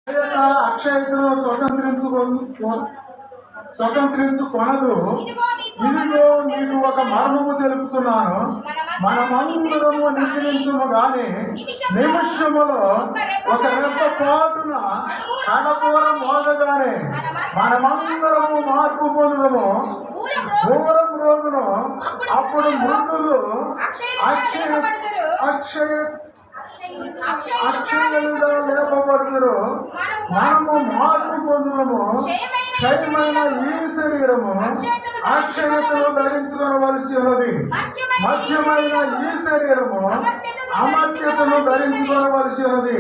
అక్షయతను స్వతంత్రించుకొనదు. ఇదిగో నీకు ఒక మర్మము తెలుపుతున్నాను, మనమందరము నిద్రించుము గాని నిమిషములో ఒక రెప్పపాటున కడపూర మోగగానే మనమందరము మార్పు పొందుదము. దూరం రోగును అప్పుడు మృతులు అక్షయులుగా లేపబడుదురు. మనము మార్పు పొందుదము. క్షయమైన ఈ శరీరము అక్షయతను ధరించుకోవలసి ఉన్నది, మధ్యమైన ఈ శరీరము అమర్త్యతను ధరించుకోవలసి ఉన్నది.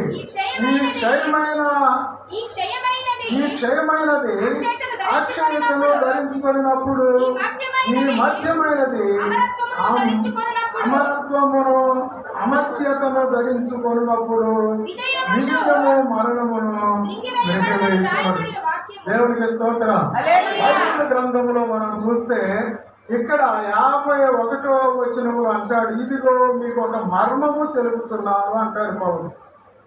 ఈ క్షయమైనది అక్షయతను ధరించుకున్నప్పుడు ఈ మధ్యమైనది అమరత్వమును అమర్త్యతను ధరించుకున్నప్పుడు విజయము మరణమును నిర్ణయించుకున్నది. దేవునికి స్తోత్రం. బైబిల్ గ్రంథంలో మనం చూస్తే ఇక్కడ 51వ వచనములు అంటాడు, ఇదిగో మీకు ఒక మర్మము తెలుపుతున్నాను అంటాడు పౌలు.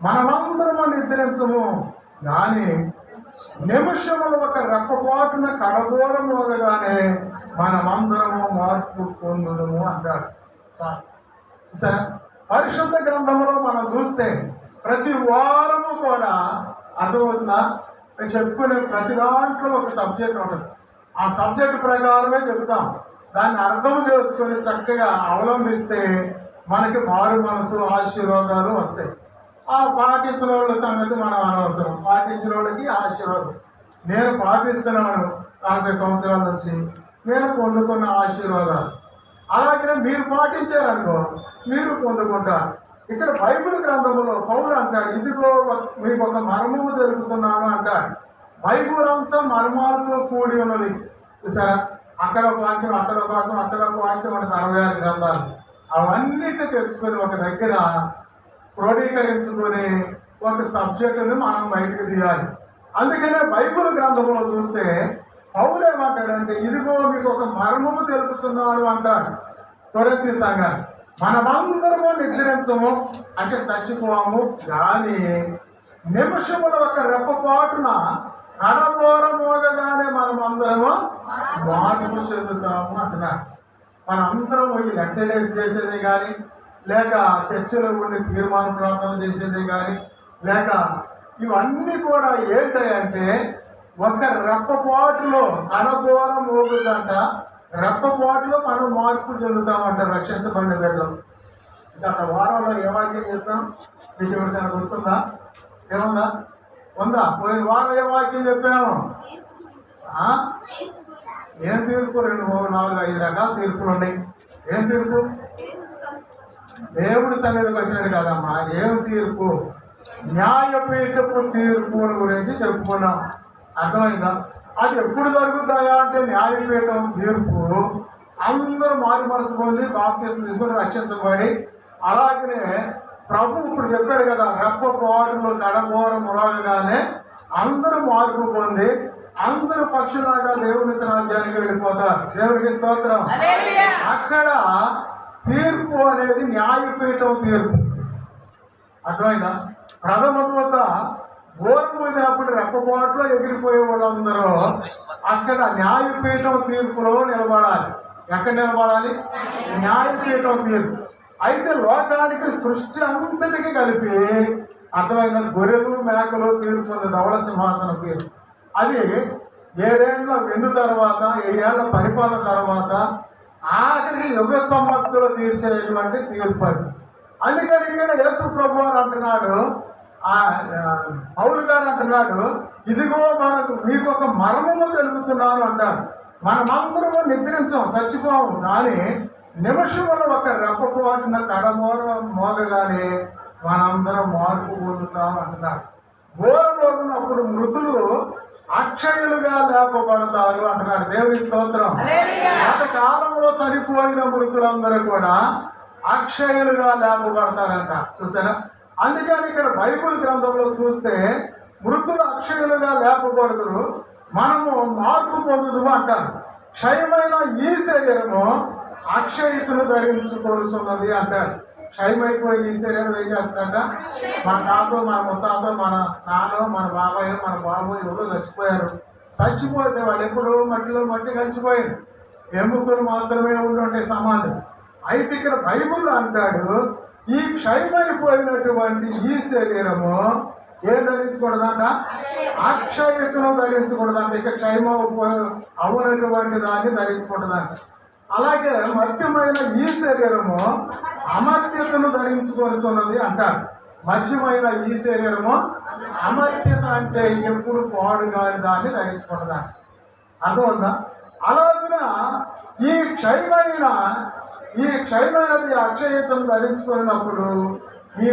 మనమందరము నిద్రించము కానీ నిమిషములు ఒక రెప్పపాటున కడగోరం మోగగానే మనమందరము మార్పు పొందుదము అంటాడు. సరే, పరిశుద్ధ గ్రంథంలో మనం చూస్తే ప్రతి వారము కూడా అర్థమవుతుందా, చెప్పుకునే ప్రతి దాంట్లో ఒక సబ్జెక్ట్ ఉంటుంది. ఆ సబ్జెక్ట్ ప్రకారమే చెబుతాం. దాన్ని అర్థం చేసుకొని చక్కగా అవలంబిస్తే మనకి మారు మనసు ఆశీర్వాదాలు వస్తాయి. ఆ పాటించిన వాళ్ళ సంగతి మనం అనవసరం, పాటించిన వాళ్ళకి ఆశీర్వాదం. నేను పాటిస్తున్నాను 40 సంవత్సరాల నుంచి, నేను పొందుకున్న ఆశీర్వాదాలు. అలాగే మీరు పాటించారనుకో, మీరు పొందుకుంటారు. ఇక్కడ బైబిల్ గ్రంథంలో పౌలు అంటాడు, ఇదిగో మీకు ఒక మర్మము తెలుపుతున్నాను అంటాడు. బైబిల్ అంతా మర్మాలతో కూడి ఉన్నది. చూసారా, అక్కడ ఒక వాక్యం, అక్కడ ఒక వాక్యం, అక్కడ ఒక వాక్యం, మనకు 66 గ్రంథాలు. అవన్నిటిని తెలుసుకొని ఒక దగ్గర క్రోడీకరించుకొని ఒక సబ్జెక్టుని మనం బయటకు తీయాలి. అందుకనే బైబిల్ గ్రంథంలో చూస్తే పౌలు ఏమంటాడంటే, ఇదిగో మీకు ఒక మర్మము తెలుపుతున్నాడు అంటాడు కొరింథీ సంఘాన్ని. మనమందరము నిద్రించము అంటే చచ్చిపోము కానీ నిమిషముల ఒక రెప్పపాటున కడబోర మోగగానే మనమందరము మార్పు చెందుతాము అంటున్నాడు. మనందరం ఈ లెంటడేస్ చేసేది కానీ, లేక చర్చలో ఉండి తీర్మాన ప్రార్థన చేసేది కానీ, లేక ఇవన్నీ కూడా ఏంటంటే ఒక రెప్పపాటులో కడబోర మోగుదంట. రెప్పపాటులో మనం మార్పు చెందుతామంట రక్షించబడిన బిడ్డలు. గత వారంలో ఏ వాక్యం చెప్పాం మీకు ఎవరికైనా గుర్తుందా? ఏముందా? ఉందా? పోయిన వారం ఏ వాక్యం చెప్పాము? ఏం తీర్పు? 2, 3, 4, 5 రకాల తీర్పులు ఉన్నాయి. ఏం తీర్పు? దేవుడి సన్నిధికి వచ్చినట్టు కదమ్మా. ఏం తీర్పు? న్యాయపీఠపు తీర్పు గురించి చెప్పుకున్నాం. అర్థమైందా? అది ఎప్పుడు జరుగుతాయా అంటే న్యాయపీఠం తీర్పు అందరూ మారు మనసు పొంది బాప్తిసం తీసుకొని రక్షించబడి, అలాగనే ప్రభు ఇప్పుడు చెప్పాడు కదా, రెప్పపాటులో కడబోరం మోగగానే అందరూ మార్పు పొంది అందరూ పక్షులాగా దేవుని రాజ్యానికి వెళ్ళిపోతారు. దేవునికి స్తోత్రం. అక్కడ తీర్పు అనేది న్యాయపీఠం తీర్పు. అర్థమైందా? ప్రథమ దూత గోరు పూసినప్పుడు రెప్పపాట్లో ఎగిరిపోయే వాళ్ళందరూ అక్కడ న్యాయపీఠం తీర్పులో నిలబడాలి. ఎక్కడ నిలబడాలి? న్యాయపీఠం తీర్పు. అయితే లోకానికి సృష్టి అంతటికి కలిపి అర్థమైన గొర్రెలు మేకలు తీర్పు ఉంది, ధవళ సింహాసనం తీర్పు. అది 7 ఏళ్ల విందు తర్వాత, 7 ఏళ్ల పరిపాలన తర్వాత ఆఖరి యుగ సమాప్తిలో తీర్చేటువంటి తీర్పు అది. అందుకని ఇక్కడ యేసు ప్రభు వారు అంటున్నాడు, పౌలు గారు అంటున్నాడు, ఇదిగో మీకు ఒక మర్మము తెలుపుతున్నాను అంటాడు. మనమందరము నిద్రించాం, చచ్చిపోము కానీ నిమిషంలో ఒక రెప్పపాటున కడమోర మోగగానే మనందరం మార్పు పొందుతాం అంటున్నాడు. ఘోర మోగినప్పుడు మృతులు అక్షయులుగా లేపబడతారు అంటున్నాడు. దేవుని స్తోత్రం. గత కాలంలో సరిపోయిన మృతులందరూ కూడా అక్షయులుగా లేపబడతారంట. చూసారా? అందుకని ఇక్కడ బైబిల్ గ్రంథంలో చూస్తే మృతులు అక్షయులుగా లేపబడుతురు, మనము మార్పు పొందుదుము అంటారు. క్షయమైన ఈ శరీరము అక్షయతను ధరించుకొనుచున్నది అంటాడు. క్షయమైపోయి ఈ శరీరం ఏం చేస్తుందంట, మన తాతో మన ముత్తాతో మన నాన్నో మన బాబాయ్ మన బాబు ఎవరో చచ్చిపోయారు. చచ్చిపోతే వాళ్ళు ఎప్పుడు మట్టిలో మట్టి కలిసిపోయింది, ఎముకలు మాత్రమే ఉండే సమాధి. అయితే ఇక్కడ బైబుల్ అంటాడు, ఈ క్షయమైపోయినటువంటి ఈ శరీరము ఏం ధరించకూడదంట, అక్షయతను ధరించకూడదంట. ఇక క్షయమ అవునటువంటి దాన్ని ధరించకూడదంట. అలాగే మత్యమైన ఈ శరీరము అమర్త్యతను ధరించుకొనిచున్నది అంటాడు. మత్యమైన ఈ శరీరము అమర్త్యత అంటే ఎప్పుడు పాడు కాని దాన్ని ధరించకూడదంట. అర్థమవుతుందా? అలాగే ఈ క్షయమైనది అక్షయతను ధరించుకున్నప్పుడు ఈ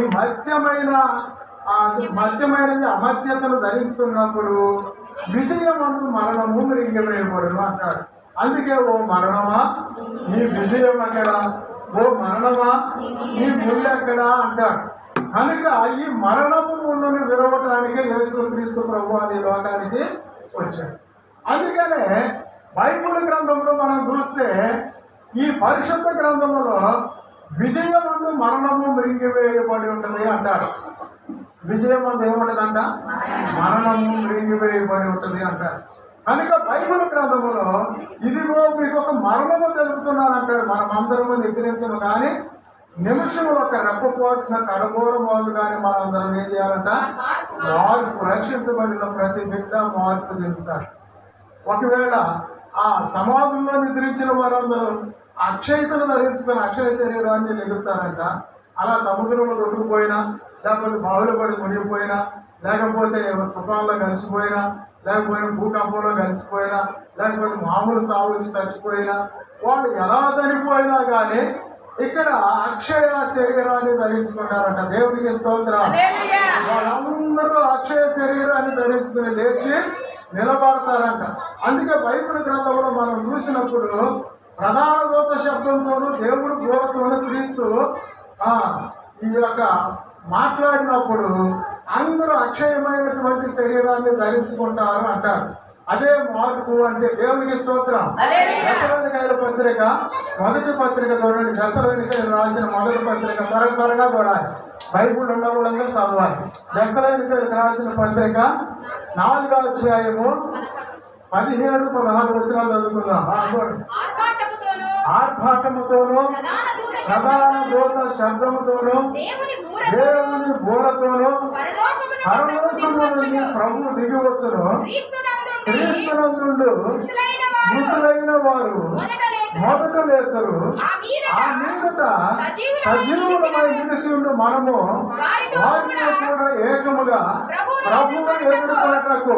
మధ్యమైనది అమర్త్యతను ధరించుకున్నప్పుడు విజయమందు మరణము మృంగివేయబడును అంటాడు. అందుకే ఓ మరణమా నీ విజయం ఎక్కడా, ఓ మరణమా నీ ముళ్ళు ఎక్కడా అంటాడు. కనుక ఈ మరణము ముళ్ళుని విరవటానికి యేసుక్రీస్తు ప్రభువు ఈ లోకానికి వచ్చాడు. అందుకనే బైబిల్ గ్రంథంలో మనం చూస్తే ఈ పరిశుద్ధ గ్రంథములో విజయమందు మరణము మృంగివేయబడి ఉంటుంది అంటాడు. విజయమందు ఏముంటదంట, మరణము మృంగివేయబడి ఉంటుంది అంటాడు. కనుక బైబిల్ గ్రంథములో ఇదిగో మీకు ఒక మరణము తెలుపుతున్నానంటాడు. మనం అందరము నిద్రించము కానీ నిమిషంలో ఒక రెప్పపోటున కడగోర వాళ్ళు కానీ మనందరం ఏం చేయాలంట, మార్పు, రక్షించబడిన ప్రతి బిడ్డ మార్పు చెందుతారు. ఒకవేళ ఆ సమాధుల్లో నిద్రించిన వారందరూ అక్షయతను ధరించుకొని అక్షయ శరీరాన్ని లెగుస్తారంట. అలా సముద్రంలో కొట్టుకుపోయినా, లేకపోతే బావులు పడి మునిగిపోయినా, లేకపోతే తుఫాన్లో కలిసిపోయినా, లేకపోతే భూకంపంలో కలిసిపోయినా, లేకపోతే మామూలు సాగు వచ్చి చచ్చిపోయినా, వాళ్ళు ఎలా చనిపోయినా కానీ ఇక్కడ అక్షయ శరీరాన్ని ధరించుకుంటారంట. దేవుడికి స్తోత్రం. వాళ్ళందరూ అక్షయ శరీరాన్ని ధరించుకుని లేచి నిలబడతారంట. అందుకే బైబిల్ గ్రంథంలో మనం చూసినప్పుడు ప్రధాన దూత శబ్దంతోనూ దేవుడు గోడతోనూ క్రీస్తు ఈ యొక్క మాట్లాడినప్పుడు అందరూ అక్షయమైనటువంటి శరీరాన్ని ధరించుకుంటారు అంటాడు. అదే మార్పు అంటే దేవునికి స్తోత్రం. దశలోనికాయల పత్రిక మొదటి పత్రిక చూడండి. దశలోనికాయలు రాసిన మొదటి పత్రిక త్వరగా చూడాలి. బైబుల్ ఉన్న వాళ్ళందరూ చదవాలి. దశలోనికాయలకు రాసిన పత్రిక 4వ అధ్యాయము 17-16 వచనాలు చదువుకుందాం. ఆర్భాటముతోనూ ప్రధాన దూత శబ్దముతోనూ దేవుని బోరతోనూ పరలోకము నుండి ప్రభువు దిగివచ్చును. క్రీస్తునందు మృతులైన వారు మొదట లేతరు. ఆ మీదట సజీవులమై నిలిచి ఉండు మనము వారితో కూడా ఏకముగా ప్రభువును ఎదుర్కొనుటకు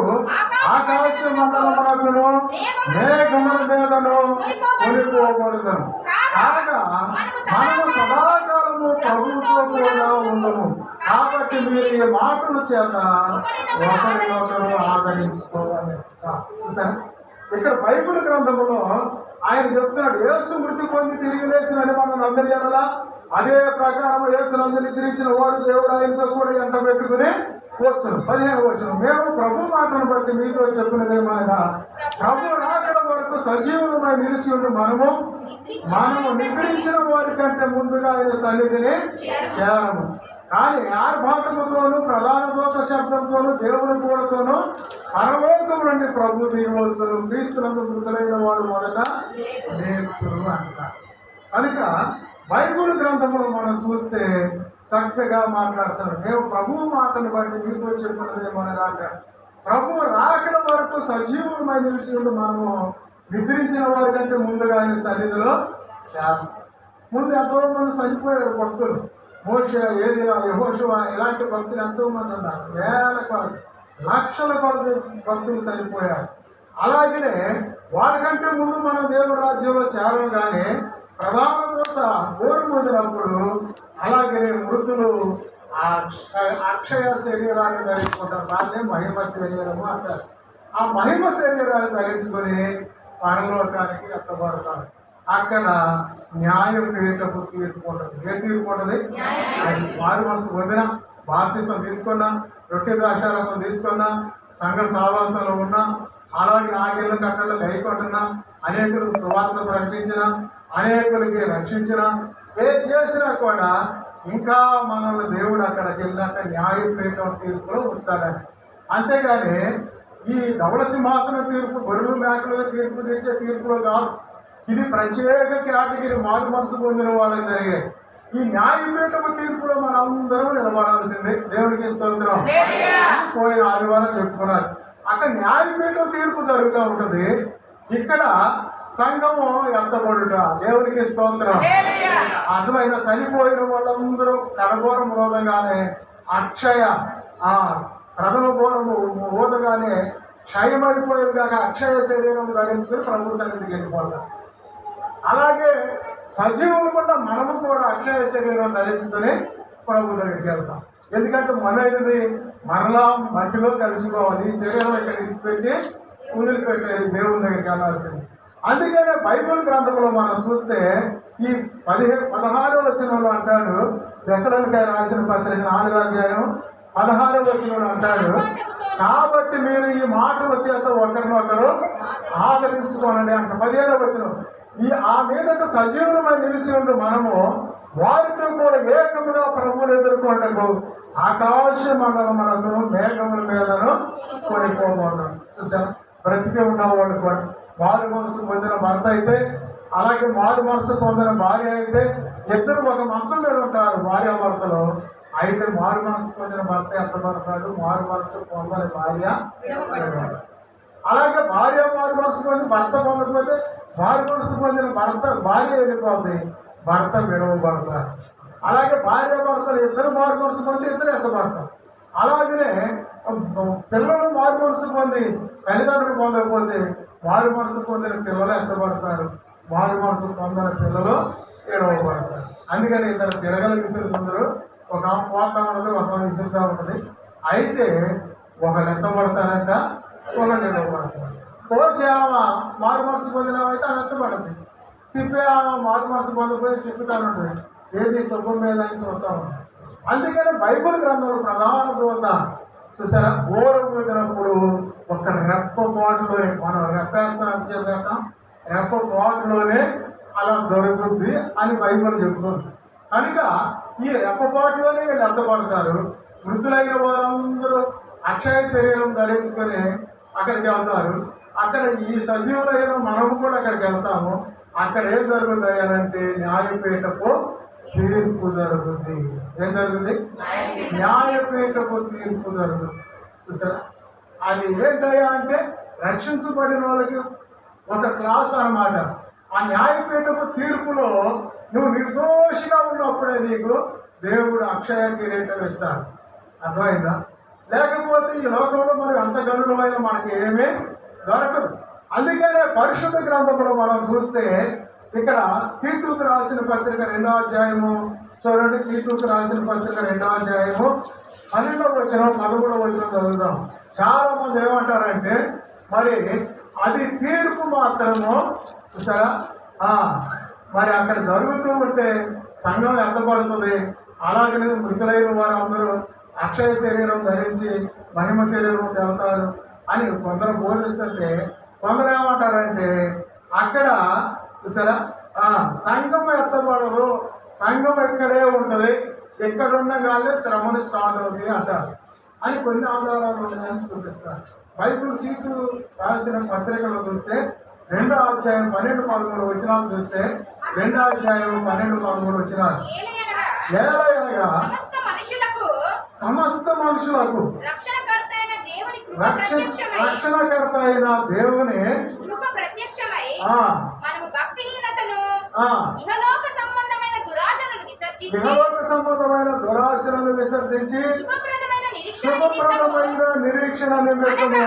ఆకాశ మండలమునకును మేఘముల మీదను కొనిపోబడుదును. కాగా మనము సదాకాలము ప్రభువుతో కూడా ఉండము. కాబట్టి మీరు ఈ మాటల చేత ఒకరినొకరు ఆదరించుకోవాలి. ఇక్కడ బైబిల్ గ్రంథంలో ఆయన చెప్తున్నాడు, యేసు మృతి పొంది తిరిగి లేచినని మనం అందరి ఎడలా అదే ప్రకారం యేసునందు నిద్రించిన వారు దేవుడు ఆయనతో కూడా ఎంట పెట్టుకుని వచ్చును. 15వ వచనం, మేము ప్రభు మాటను బట్టి మీతో చెప్పినదేమనగా ప్రభు రాకడ వరకు సజీవులమై నిలిచి ఉండి మనము నిద్రించిన వారి కంటే ముందుగా ఆయన సన్నిధిని చేరము. కానీ ఆర్భాటముతోనూ ప్రధాన దూత శబ్దంతోనూ దేవుని కూడతోనూ పరలోకం నుండి ప్రభు దిగవలసిన క్రీస్తునందు మృతులైన వారు మొదట నేర్చురు అంటారు. కనుక బైబిల్ గ్రంథంలో మనం చూస్తే చక్కగా మాట్లాడతారు. మేము ప్రభువు మాటను బట్టి మీతో చెప్పినదేమనగా అంటాడు. ప్రభు రాకడ వరకు సజీవులమై నిలిచి ఉండి మనము నిద్రించిన వారి కంటే ముందుగా ఆయన సన్నిధిలో చేరం. ముందు ఎంతో మంది చనిపోయారు భక్తులు. మోషే, ఏలియా, యెహోషువ ఇలాంటి భక్తులు ఎంతో మంది ఉన్నారు. వేల కొలది, లక్షల కొలది భక్తులు చనిపోయారు. అలాగనే వాడికంటే ముందు మనం దేవుడి రాజ్యంలో చేరం. కానీ ప్రధాన దూత కోరు పొందినప్పుడు అలాగే మృతులు అక్షయ శరీరాన్ని ధరించుకుంటారు. దాన్నే మహిమ శరీరము అంటారు. ఆ మహిమ శరీరాన్ని ధరించుకొని పరలోకానికి ఎత్తబడతారు. అక్కడ న్యాయపీఠపు తీర్పు ఉంటుంది. ఏ తీర్పు ఉంటుంది? వారి మనసు వదిన, బాప్తిసం తీసుకున్నా, రొట్టె ద్రాక్షారసం తీసుకున్నా, సంఘ సావాసంలో ఉన్నా, అలాగే ఆగిళ్ళ కట్టలు గైకొంటున్నా, అనేకులకు సువార్త ప్రకటించిన, అనేకులకి రక్షించిన, ఏ చేసినా కూడా ఇంకా మనల్ని దేవుడు అక్కడికి వెళ్ళాక న్యాయపీఠం తీర్పులో ఉంచుతాడని. అంతేగాని ఈ ధవళ సింహాసన తీర్పు, గొర్రెలు మేకలు తీర్పు తీసే తీర్పులో కాదు. ఇది ప్రత్యేక కేటగిరీ మారు మనసు పొందిన వాళ్ళకి జరిగే ఈ న్యాయపీఠపు తీర్పులో మనందరం నిలబడాల్సిందే. దేవుడికి స్తోత్రం. పోయిన ఆదివారం చెప్పుకున్నారు, అక్కడ న్యాయపీఠం తీర్పు జరుగుతూ ఉంటుంది, ఇక్కడ సంఘము ఎత్తబడుట. దేవుడికి స్తోత్రం. అర్థమైన చనిపోయిన వాళ్ళందరూ కడగోరం రోదగానే అక్షయ ప్రథమ ఘోరము ఓదగానే క్షయమైపోయేది కాక అక్షయ శరీరం ధరించుకుని ప్రభు సన్నిధికి వెళ్ళిపోతాం. అలాగే సజీవులు కూడా మనము కూడా అక్షయ శరీరం ధరించుకొని ప్రభు దగ్గరికి వెళ్తాం. ఎందుకంటే మనది మరలా మట్టిలో కలిసిపోవాలి. ఈ శరీరం ఇక్కడ విడిచిపెట్టి వదిలిపెట్టేది దేవుని దగ్గరికి వెళ్ళాల్సింది. అందుకనే బైబిల్ గ్రంథంలో మనం చూస్తే ఈ 16వ వచనంలో అంటాడు, దశలకాయ రాసిన పత్రిక 4వ అధ్యాయం 16వ వచనంలో అంటాడు, కాబట్టి మీరు ఈ మాటల చేత ఒకరినొకరు ఆదరించుకోనండి అంట. 15వ వచనం, ఆ మీదట సజీవులమై నిలిచి ఉండి మనము వారితో కూడా ఏకముగా ప్రభువులు ఎదుర్కొంటకు ఆకాశ మండలమునకు మేఘముల మీదను కొనిపోబోతున్నాం. చూసారా, బ్రతికే ఉన్న వాళ్ళు కూడా మారు మనసు పొందిన భర్త అయితే, అలాగే మారు మనసు పొందిన భార్య అయితే, ఇద్దరు ఒక మంచం మీద ఉంటారు భార్య భర్తలు. అయితే మారు మనసు పొందిన భర్త ఎత్తబడతాడు, మారు మనసు పొందని భార్య. అలాగే భార్య మారు మనసు పొంది భర్త పొందకపోతే మారు మనసు పొందిన భార్య వెళ్ళిపోతుంది, భర్త విడవబడతారు. అలాగే భార్య భర్తలు ఇద్దరు మారు మనసు పొంది ఇద్దరు ఎత్తబడతారు. అలాగనే పిల్లలు మారు మనసు పొంది తల్లిదండ్రులు పొందకపోతే మారు మనసు పొందిన పిల్లలు ఎత్తబడతారు, మారు మనసు పొందిన పిల్లలు ఏడవబడతారు. అందుకని ఇద్దరు తిరగలు విసురుతుందరు, ఒక పోతా ఉన్నది, ఒక విసురుతా ఉంటుంది. అయితే ఒకళ్ళు ఎత్తబడతారంట, ఒకళ్ళు ఏడవబడతారు. కోసి ఆమె మారు మనసు పొందిన అయితే ఆమె ఎత్తబడుతుంది, తిప్పే ఆమె మారు మనసు పొందకపోతే తిప్పుతా ఉంటుంది, ఏది శుభం మీద అని చూస్తా ఉంటుంది. అందుకని బైబిల్ గ్రంథంలో ప్రధాన దూత చూసారా, ఘోరం పోయినప్పుడు ఒక రెప్పపాటులోనే, మనం రెప్పపాటులోనే అలా జరుగుద్ది అని బైబిల్ చెబుతుంది. కనుక ఈ రెప్పపాటులోనే వీళ్ళు ఎత్తబడతారు. మృతులైన వారందరూ అక్షయ శరీరం ధరించుకొని అక్కడికి వెళ్తారు. అక్కడ ఈ సజీవులైన మనము కూడా అక్కడికి వెళ్తాము. అక్కడ ఏం జరుగుతాయి అంటే న్యాయపీఠపు తీర్పు జరుగుద్ది. ఏం జరుగుతుంది? న్యాయపీఠపు తీర్పు జరుగుతుంది. చూసారా, అది ఏంటయ్యా అంటే రక్షించబడిన వాళ్ళకి ఒక క్లాస్ అన్నమాట. ఆ న్యాయపీఠపు తీర్పులో నువ్వు నిర్దోషిగా ఉన్నప్పుడే నీకు దేవుడు అక్షయ కిరీటం ఇస్తాడు. అర్థమైందా? లేకపోతే ఈ లోకంలో మనం ఎంత గనులమైన మనకి ఏమీ దొరకదు. అందుకనే పరిశుద్ధ గ్రంథంలో మనం చూస్తే ఇక్కడ తీతుకు రాసిన పత్రిక 2వ అధ్యాయము చూడండి. తీతుకు రాసిన పత్రిక 2వ అధ్యాయము 12వ వచనం 13వ వచనం చదువుదాం. చాలా మంది ఏమంటారంటే మరి అది తీర్పు మాత్రము. చూసారా, మరి అక్కడ జరుగుతూ ఉంటే సంఘం ఎత్తబడుతుంది. అలాగనే మృతులైన వారు అందరూ అక్షయ శరీరం ధరించి మహిమ శరీరం వెళ్తారు అని కొందరు బోధిస్తుంటే, కొందరు ఏమంటారంటే అక్కడ చూసారా సంఘం ఎత్తబడదు, సంఘం ఎక్కడే ఉంటుంది, ఎక్కడున్న కానీ శ్రమను స్టార్ట్ అవుతుంది అంటారు అని కొన్ని ఆధారాలు ఉన్నాయని చూపిస్తారు. బైబిల్ తీతు రాసిన పత్రికలు చూస్తే 2వ అధ్యాయం 12-13 వచనాలు చూస్తే 2వ అధ్యాయం 12-13 వచనాలు, ఏలయనగా సమస్త మనుషులకు రక్షణకర్త అయిన దేవుని ఇహలోక సంబంధమైన దురాశలను విసర్జించి శుభప్రదమైన నిరీక్షణ నిమిత్తము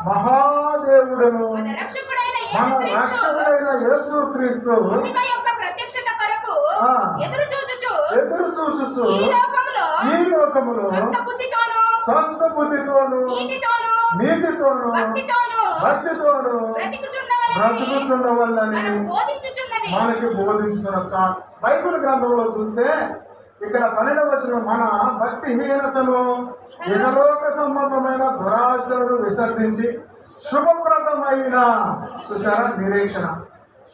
మహాదేవుడును మన రక్షకుడైన యేసుక్రీస్తు ఎదురు చూచుచు ఈ లోకములో స్వస్థ బుద్ధితోను నీతితోను భక్తితోను బ్రతుకుచుండవల్లని మనకి బోధించుతున్న చాలు. బైబిల్ గ్రంథంలో చూస్తే ఇక్కడ 12వ వచనం, మన భక్తిహీనతను ఇహలోక సంబంధమైన దురాశలను విసర్జించి శుభప్రదమైన చూసారా నిరీక్షణ.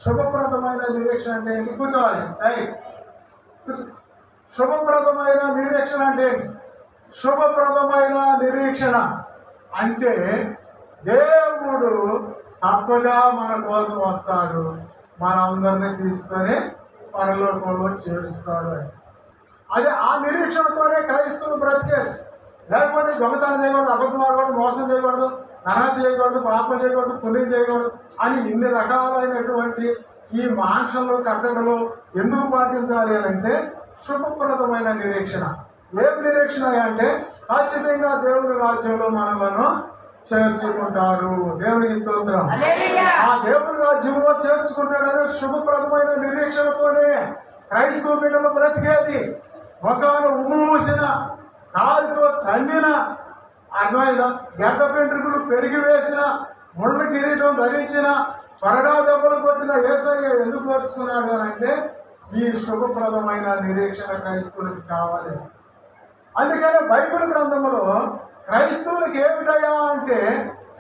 శుభప్రదమైన నిరీక్షణ అంటే కూర్చోవాలి. శుభప్రదమైన నిరీక్షణ అంటే శుభప్రదమైన నిరీక్షణ అంటే దేవుడు తప్పగా మన కోసం వస్తాడు, మనందరినీ తీసుకొని పరలోకంలో చేరుస్తాడు అని. అదే ఆ నిరీక్షణతోనే క్రైస్తవులు బ్రతికేది. లేకపోతే దొంగతనం చేయకూడదు, అబద్ధం ఆడకూడదు, మోసం చేయకూడదు, నరా చేయకూడదు, పాపం చేయకూడదు, పుణ్యం చేయకూడదు అని ఇన్ని రకాలైనటువంటి ఈ మాంసంలో కట్టడలో ఎందుకు పాటించాలి అంటే శుభప్రదమైన నిరీక్షణ. ఏం నిరీక్షణ అంటే ఖచ్చితంగా దేవుని రాజ్యంలో మనలను చేర్చుకుంటాడు. దేవునికి స్తోత్రం. ఆ దేవుని రాజ్యంలో చేర్చుకుంటాడనే శుభప్రదమైన నిరీక్షణతోనే క్రైస్తవ బిడ్డలు బ్రతికేది. ఒకరు మూసిన కాలుతో తన్నిన అర్థమైన గడ్డ వెంట్రుకలు పెరిగి వేసిన ముళ్ళ కిరీటం ధరించిన త్వరగా దెబ్బలు కొట్టిన యేసయ్య ఎందుకు వచ్చుకున్నాడు అని అంటే ఈ శుభప్రదమైన నిరీక్షణ క్రైస్తవులకు కావాలి. అందుకని బైబిల్ గ్రంథంలో క్రైస్తవులకు ఏమిటయా అంటే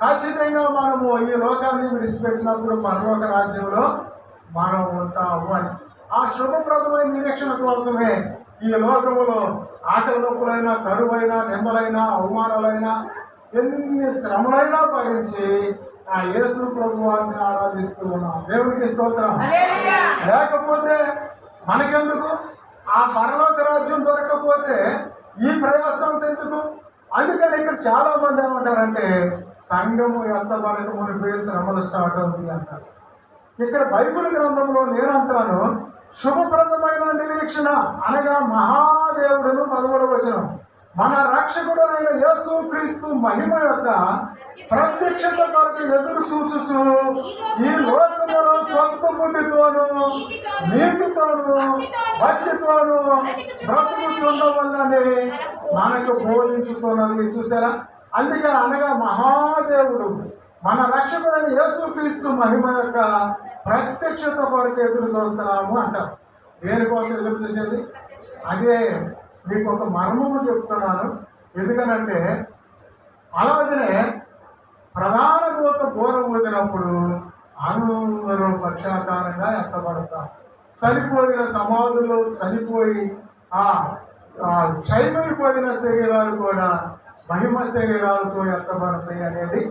ఖచ్చితంగా మనము ఈ లోకాన్ని విడిచిపెట్టినప్పుడు పరలోక రాజ్యంలో మనం ఉంటాము అని. ఆ శుభప్రదమైన నిరీక్షణ కోసమే ఈ లోకములో ఆకలి నొప్పులైనా, కరువైనా, నిందలైనా, అవమానాలైనా, ఎన్ని శ్రమలైనా భరించి ఆ యేసు ప్రభువాన్ని ఆరాధిస్తూ ఉన్నాం. దేవునికి స్తోత్రం. లేకపోతే మనకెందుకు? ఆ పరలోక రాజ్యం దొరకకపోతే ఈ ప్రయాసం ఎందుకు? అందుకని ఇక్కడ చాలా మంది ఏమంటారంటే సంఘము ఎంత మనకు మునిపోయి శ్రమలు స్టార్ట్ అవుతాయి అంటారు. ఇక్కడ బైబిల్ గ్రంథంలో నేనంటాను శుభప్రదమైన నిరీక్షణ అనగా మహాదేవుడును 11వ వచనం మన రక్షకుడైన యేసు క్రీస్తు మహిమ యొక్క ప్రత్యక్షత కొరకు ఎదురు చూచుచు ఈ లోకములో స్వస్థ బుద్ధితోను, నీతితోను, భక్తితోను బ్రతుకుచుండవల్లని మనకు బోధించుతున్నది. చూసారా? అందుకే అనగా మహాదేవుడు మన రక్షకుడైన యేసు క్రీస్తు మహిమ యొక్క ప్రత్యక్షత కొరకు ఎదురు చూస్తున్నాము అంటారు. దేనికోసం ఎదురు చూసేది? అదే మీకు ఒక మర్మము చెప్తున్నాను. ఎందుకనంటే అలాగనే ప్రధాన దూత ఘోర ఊదినప్పుడు అందరూ పక్షాకారంగా ఎత్తబడతారు. చనిపోయిన సమాధులు చనిపోయి క్షయమైపోయిన శరీరాలు కూడా మహిమ శరీరాలతో ఎత్తబడతాయి అనేది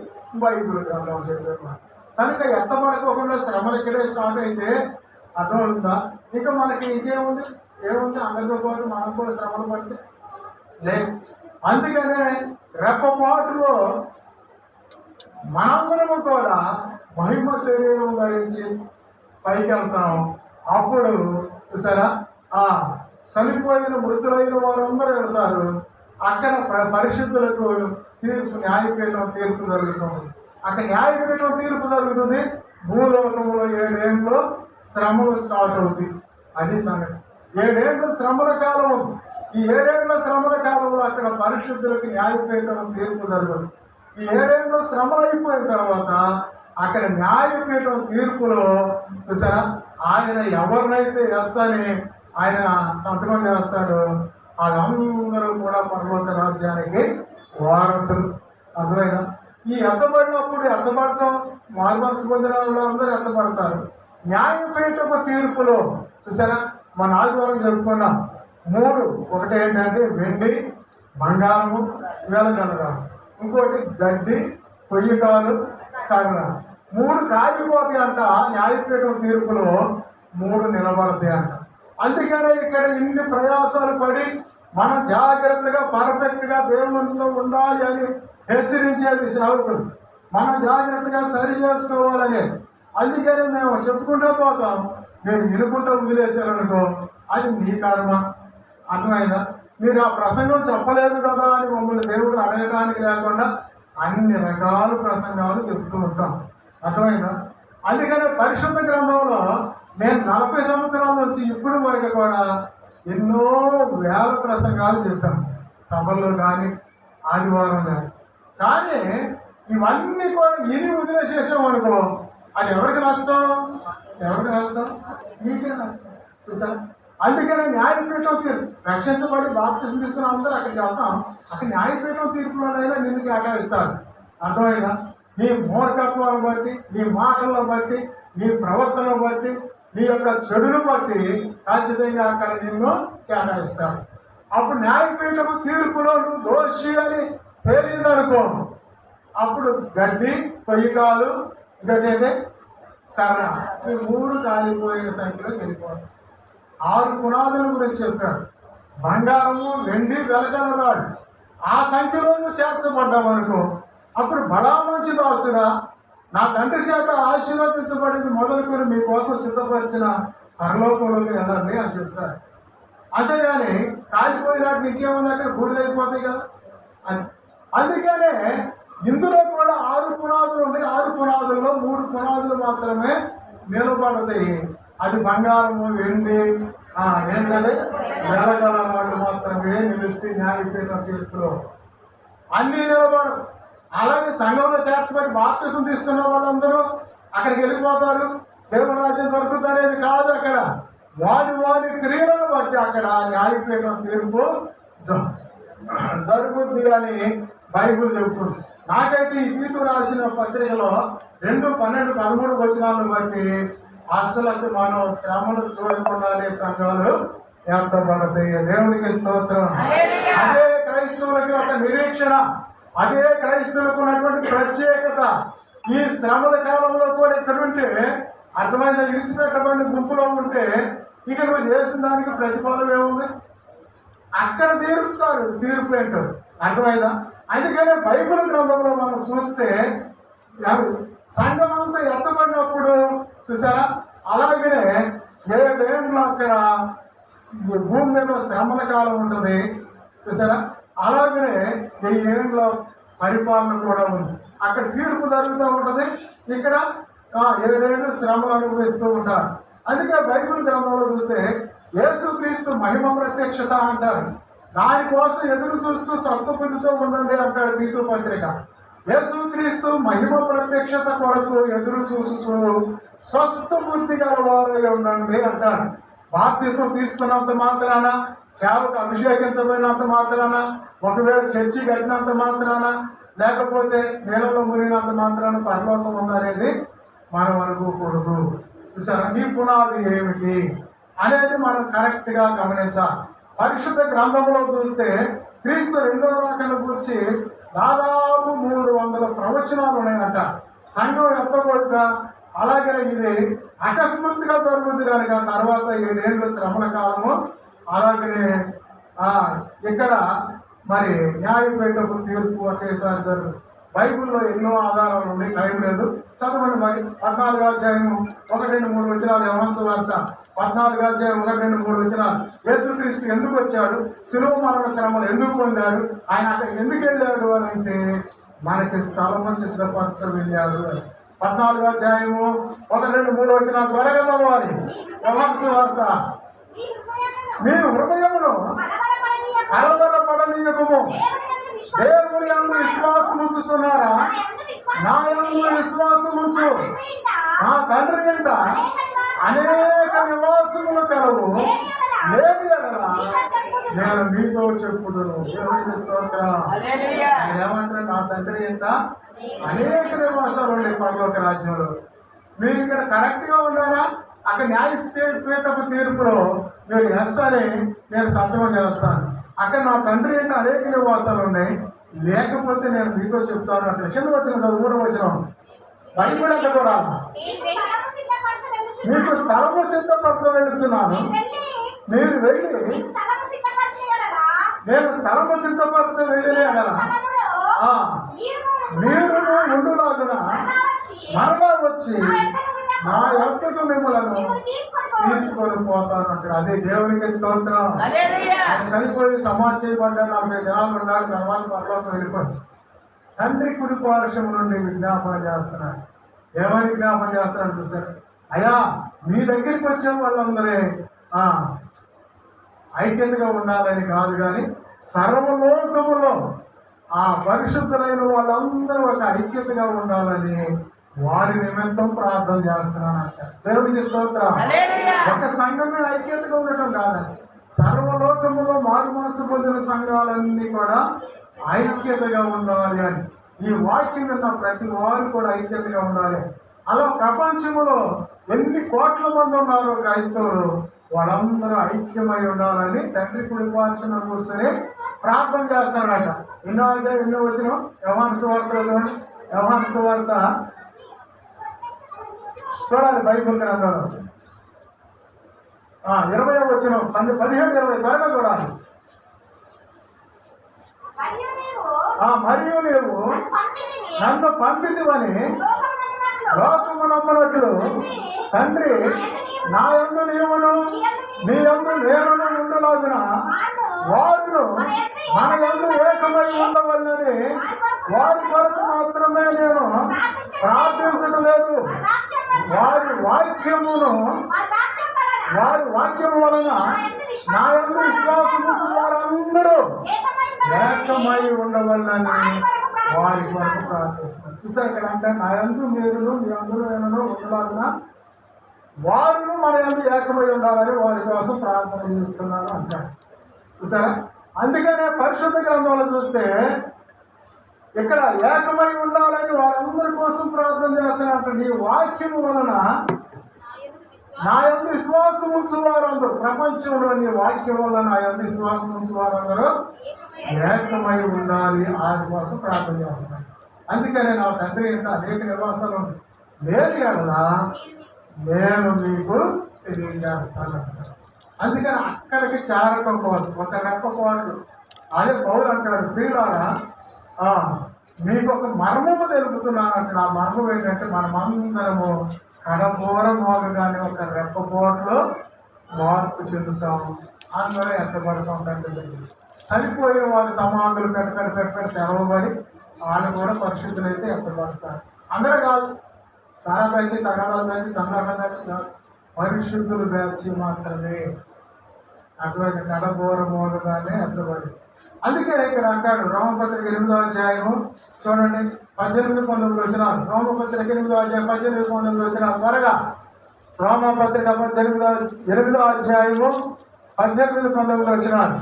బైబిల్ గ్రంథం చెప్పేమాట. కనుక ఎత్తబడకోకుండా శ్రమలు ఇక్కడే స్టార్ట్ అయితే అర్థమవుతుందా? ఇంకా మనకి ఇంకేముంది? ఏముంది? అందరితో పాటు మనం కూడా శ్రమలు పడితే లేదు. అందుకనే రెప్పపాటులో మనందరము కూడా మహిమ శరీరం ధరించి పైకి వెళ్తాం. అప్పుడు చూసారా చనిపోయిన మృతులైన వారందరూ వెళ్తారు. అక్కడ పరిశుద్ధులకు తీర్పు, న్యాయపీఠం తీర్పు జరుగుతుంది. అక్కడ న్యాయపీఠం తీర్పు జరుగుతుంది. భూలోకంలో 7 ఏళ్ళు శ్రమలు స్టార్ట్ అవుతాయి. అది సంగతి. 7 ఏళ్ళ శ్రమల కాలం ఉంది. ఈ 7 ఏళ్ళ శ్రమల కాలంలో అక్కడ పరిశుద్ధులకు న్యాయపీఠం తీర్పు జరుగుతుంది. ఈ 7 ఏళ్ళు శ్రమలు అయిపోయిన తర్వాత అక్కడ న్యాయపీఠం తీర్పులో చూసారా ఆయన ఎవరినైతే ఎస్ అని ఆయన సంతకం చేస్తాడో వాళ్ళందరూ కూడా పరలోక రాజ్యానికి వారసులు. అర్థమైనా? ఈ ఎత్తబడినప్పుడు ఎత్తబడటం మార్మల్స్ పొందిన అందరూ ఎత్తబడతారు. న్యాయపీఠపు తీర్పులో చూసారా మన ఆదివారం చెప్పుకున్నాం 3. ఒకటి ఏంటంటే వెండి, బంగారము, వెలగలరాలు. ఇంకోటి గడ్డి, కొయ్యకాలు, కర్ర. 3 కాగిపోతాయి అంట. న్యాయపీఠం తీర్పులో 3 నిలబడతాయి అంట. అందుకనే ఇక్కడ ఇన్ని ప్రయాసాలు పడి మనం జాగ్రత్తగా పర్ఫెక్ట్ గా దేవునిలో ఉండాలి అని హెచ్చరించేది సేవకులు. మనం జాగ్రత్తగా సరి చేసుకోవాలని. అందుకని మేము చెప్పుకుంటూ పోతాం. మేము వినుకుంటూ వదిలేశారనుకో అది మీ కర్మ. అర్థమైందా? మీరు ఆ ప్రసంగం చెప్పలేదు కదా అని మమ్మల్ని దేవుడు అడగడానికి లేకుండా అన్ని రకాల ప్రసంగాలు చెప్తూ ఉంటాం. అర్థమైందా? అందుకని పరిశుద్ధ గ్రంథంలో నేను 40 సంవత్సరాల నుంచి ఇప్పుడు వరకు కూడా ఎన్నో వేల ప్రసంగాలు చెప్పాను. సభల్లో కానీ ఆదివారం కానీ ఇవన్నీ కూడా ఇని వదిలేసేసాం అనుకో అది ఎవరికి నష్టం? ఎవరికి నష్టం? మీకే నష్టం. చూసారు? అందుకనే న్యాయపీఠం తీర్పు రక్షించబడి బాప్తిసం తీసుకున్న అందరూ అక్కడికి వెళ్తాం. అక్కడ న్యాయపీఠం తీర్పులోనైనా నిన్ను కేటాయిస్తారు. అర్థమైందా? నీ మూర్ఖత్వాన్ని బట్టి, నీ మాటలను బట్టి, నీ ప్రవర్తనను బట్టి నీ యొక్క చెడును బట్టి ఖచ్చితంగా అక్కడ నిన్ను కేటాయిస్తాడు. అప్పుడు న్యాయపీఠము తీర్పులో నువ్వు దోషి అని తేలిందనుకో, అప్పుడు గడ్డి, పొయ్యికాలు, గడ్డి అంటే కర్ర, ఈ 3 కాలిపోయిన సంఖ్యలో వెళ్ళిపోతాయి. 6 పునాదుల గురించి చెప్పారు. బంగారము, వెండి, వెలగలరాడు, ఆ సంఖ్యలో నువ్వు చేర్చబడ్డావు అనుకో, అప్పుడు బలా మంచి దాసుడా, నా తండ్రి చేత ఆశీర్వదించబడింది మొదలుకొని మీకోసం సిద్ధపరిచిన పరలోకంలోకి వెళ్ళండి అని చెప్తారు. అంతేగాని కాలిపోయినాడు నీకేమన్నా అక్కడ బూడిదైపోతాయి కదా. అందుకనే ఇందులో కూడా 6 పునాదులు ఉన్నాయి. 6 పునాదుల్లో 3 పునాదులు మాత్రమే నిలబడతాయి. అది బంగారము, వెండి, ఏంటది వెలగల వాళ్ళు మాత్రమే నిలిస్తే న్యాయపీఠం తీర్పులో. అన్ని నిలబడు. అలాగే సంఘంలో చేర్చబడి బాప్తిసం తీసుకున్న వాళ్ళందరూ అక్కడికి వెళ్ళిపోతారు, దేవుని రాజ్యం దొరుకుతుంది అనేది కాదు. అక్కడ వారి క్రియలను బట్టి అక్కడ న్యాయపీఠం తీర్పు జరుగుద్ది అని బైబిల్ చెబుతుంది. నాకైతే ఈ తీర్పు రాసిన పత్రికలో 2:12-13 వచనాలను బట్టి అసలు మనం శ్రమలు చూడకుండానే సంఘాలు ఏర్పడతాయి. దేవునికి స్తోత్రం. అదే క్రైస్తవులకి ఒక నిరీక్షణ, అదే క్రైస్తవులకు ఉన్నటువంటి ప్రత్యేకత. ఈ శ్రమల కాలంలో కూడా ఇక్కడ ఉంటే అర్థమైన విడిచిపెట్టబడిన గుంపులో ఉంటే ఇక నువ్వు చేసిన దానికి ప్రతిఫలం ఏముంది? అక్కడ తీరుపుతారు, తీర్పు ఏంటో అర్థమైందా? అందుకనే బైబిల్ గ్రంథంలో మనం చూస్తే సంఘం అంతా ఎత్తబడినప్పుడు చూసారా, అలాగే 7 ఏళ్ళు అక్కడ భూమి మీద శ్రమల కాలం ఉంటుంది చూసారా, అలాగే 1000 ఏళ్ళ పరిపాలన కూడా ఉంది. అక్కడ తీర్పు జరుగుతూ ఉంటుంది, ఇక్కడ 7 ఏళ్ళు శ్రమలు అనుభవిస్తూ ఉంటారు. అందుకే బైబిల్ గ్రంథంలో చూస్తే యేసుక్రీస్తు మహిమ ప్రత్యక్షత అంటారు. దానికోసం ఎదురు చూస్తూ స్వస్థబుద్ధితో ఉండండి అంటాడు తీతు పత్రిక. యేసుక్రీస్తు మహిమ ప్రత్యక్షత కొరకు ఎదురు చూస్తూ స్వస్థబుద్ధి గలవారై ఉండండి అంటాడు. బాప్తిసం తీసుకున్నంత మాత్రాన, సేవకు అభిషేకించబడినంత మాత్రాన, ఒకవేళ చర్చి కట్టినంత మాత్రాన, లేకపోతే నీళ్ళలో మునిగినంత మాత్రాన పరలోకం ఉందనేది మనం అనుకోకూడదు. చూసారా, నీ పునాది ఏమిటి అనేది మనం కరెక్ట్ గా గమనించాలి. పరిశుద్ధ గ్రంథంలో చూస్తే క్రీస్తు 2వ రాకడ గురించి దాదాపు 300 ప్రవచనాలు ఉన్నాయంట. సంఘం ఎత్తబడుట, అలాగే ఇది అకస్మాత్తుగా జరుగుతుంది కనుక తర్వాత 7 ఏళ్ళు శ్రమల కాలము, అలాగే ఇక్కడ మరి న్యాయపీఠపు తీర్పు ఒకేసారి జరుగుతుంది. బైబిల్లో ఎన్నో ఆధారాలు ఉన్నాయి, టైం లేదు, చదవండి. మరి 14వ అధ్యాయం 1-3 వచనాలు, యోహాను సువార్త 14వ అధ్యాయం 1-3 వచనాలు. యేసుక్రీస్తు ఎందుకు వచ్చాడు, శిలువ మరణ శ్రమలు ఎందుకు పొందాడు, ఆయన అక్కడికి ఎందుకు వెళ్ళాడు అని అంటే మనకి స్థలము సిద్ధపరచ వెళ్ళాడు. 14వ అధ్యాయము 1-3 వచనాలు త్వరగా చదవాలి. యోహాను సువార్త, మీ హృదయమును కలవరపడనీయకుము, దేవుని యందు విశ్వాసం ఉంచుతున్నారా, నా యందు విశ్వాసం ఉంచు, నా తండ్రి ఇంట అనేక నివాసములు కలవు, లేని ఎడల నేను మీతో చెప్పుదును. దేవునికి స్తోత్రం. ఆయన ఏమంటారు, నా తండ్రి ఇంట అనేక నివాసాలు ఉన్నాయి పరలోక రాజ్యంలో. మీరు ఇక్కడ కరెక్ట్ గా ఉన్నారా, అక్కడ న్యాయపీఠపు తీర్పులో మీరు ఎస్ అని నేను సంతకం చేస్తాను. అక్కడ నా తండ్రి అంటే అనేక నివాసాలు ఉన్నాయి, లేకపోతే నేను మీతో చెప్తాను. అక్కడ కింద వచ్చిన 3వ వచనం బైబిల్ అంతా కూడా, మీకు స్థలము సిద్ధపరచ వెళ్ళుచున్నాను, మీరు వెళ్ళి నేను స్థలము సిద్ధపరచ వెళ్ళినే కదా మీరు ఉండులాగున మరలా వచ్చి నా యొక్కకు మిమ్మలను తీసుకొని పోతాను అంటాడు. అదే దేవునికి స్తోత్రం. ఆయన చనిపోయి సమాధి చేయబడ్డాడు, 40 దినాలు ఉన్నాడు, తర్వాత పరలోకం వెళ్ళిపోయి తండ్రి కుడి పార్శ్వం నుండి విజ్ఞాపన చేస్తున్నాడు. ఏమని విజ్ఞాపన చేస్తున్నాడు చూసారు, అయ్యా మీ దగ్గరికి వచ్చే వాళ్ళందరే ఐక్యతగా ఉండాలని కాదు, కానీ సర్వలోకములో పరిశుద్ధులైన వాళ్ళందరూ ఒక ఐక్యతగా ఉండాలని వారి నిమిత్తం ప్రార్థన చేస్తున్నానంట. దేవునికి స్తోత్రం. ఒక సంఘమే ఐక్యతగా ఉండటం కాదండి, సర్వలోకములో మారుమనసు పొందిన సంఘాలన్నీ కూడా ఐక్యతగా ఉండాలి అని. ఈ వాక్యం విన్న ప్రతి వారు కూడా ఐక్యతగా ఉండాలి. అలా ప్రపంచంలో ఎన్ని కోట్ల మంది ఉన్నారో క్రైస్తవులు, వాళ్ళందరూ ఐక్యమై ఉండాలని తండ్రి కుడి పార్శ్వన కూర్చొని ప్రార్థన చేస్తాడట. ఎన్నో వచ్చిన యోహాను సువార్త చూడాలి బైబిల్ గ్రంథంలో 20వ వచనం 17-20 త్వరగా చూడాలి. మరియు నీవు నన్ను పంపితివని లోకము నమ్మనట్లు తండ్రి నా యందు నీవును నీ యందు నేనును ఉండలాగున వారు మన యందు ఏకమై ఉండవల్లని వారి కొరకు మాత్రమే నేను ప్రార్థించడం లేదు. వారి వాక్యము వలన నా యందు విశ్వాసము వారందరూ ఏకమై ఉండవల్లని వారి కొరకు ప్రార్థిస్తున్నాను. చూసా ఇక్కడ అంటే నా యందు మీరును మీ అందరూ నేను ఉండలాగున వారును మన యందు ఏకమై ఉండాలని వారి కోసం ప్రార్థన చేస్తున్నాను అంటాడు. చూసారా? అందుకనే పరిశుద్ధ గ్రంథంలో చూస్తే ఇక్కడ ఏకమై ఉండాలని వారందరి కోసం ప్రార్థన చేస్తానంట. నీ వాక్యము వలన నా యందు విశ్వాసం ఉంచు వారందరూ, ప్రపంచంలో నీ వాక్యం వల్ల నా యందు విశ్వాసం ఉంచు వారందరూ ఏకమై ఉండాలి, ఆయన కోసం ప్రార్థన చేస్తున్నాను. అందుకనే నా తండ్రి అంటే అనేక నివాసాలు లేని ఎడలా నేను మీకు తెలియజేస్తాను. అందుకని అక్కడికి చేరటం కోసం ఒక రెప్పపాటు అదే పౌలు అంటాడు, ప్రియులారా మీకు ఒక మర్మము తెలుపుతున్నాను అంటాడు. ఆ మర్మం ఏంటంటే మనమందరము కడబోరమోగగానే ఒక రెప్పపాటులో మార్పు చెందుతాము, అందరూ ఎత్తబడతాం తండ్రి దగ్గర. చనిపోయిన వారి సమాధులు పెట్ట తెరవబడి వాళ్ళు కూడా పరిశుద్ధులు అయితే ఎత్తబడతారు. అందరూ కాదు, సారా బ్యాచ్, తగాదాల బ్యాచ్, తండ్రాల బ్యాచ్ కాదు, పరిశుద్ధులు బ్యాచ్ మాత్రమే. అటువంటి కడబోరమోగగానే ఎత్తబడి. అందుకే ఇక్కడ అంటాడు రోమపత్రిక 8వ అధ్యాయము చూడండి 18-19 వచనాలు. రోమపత్రిక 8వ అధ్యాయం 18-19 వచనాలు త్వరగా. రోమపత్రిక 8వ అధ్యాయము 18-19 వచనాలు.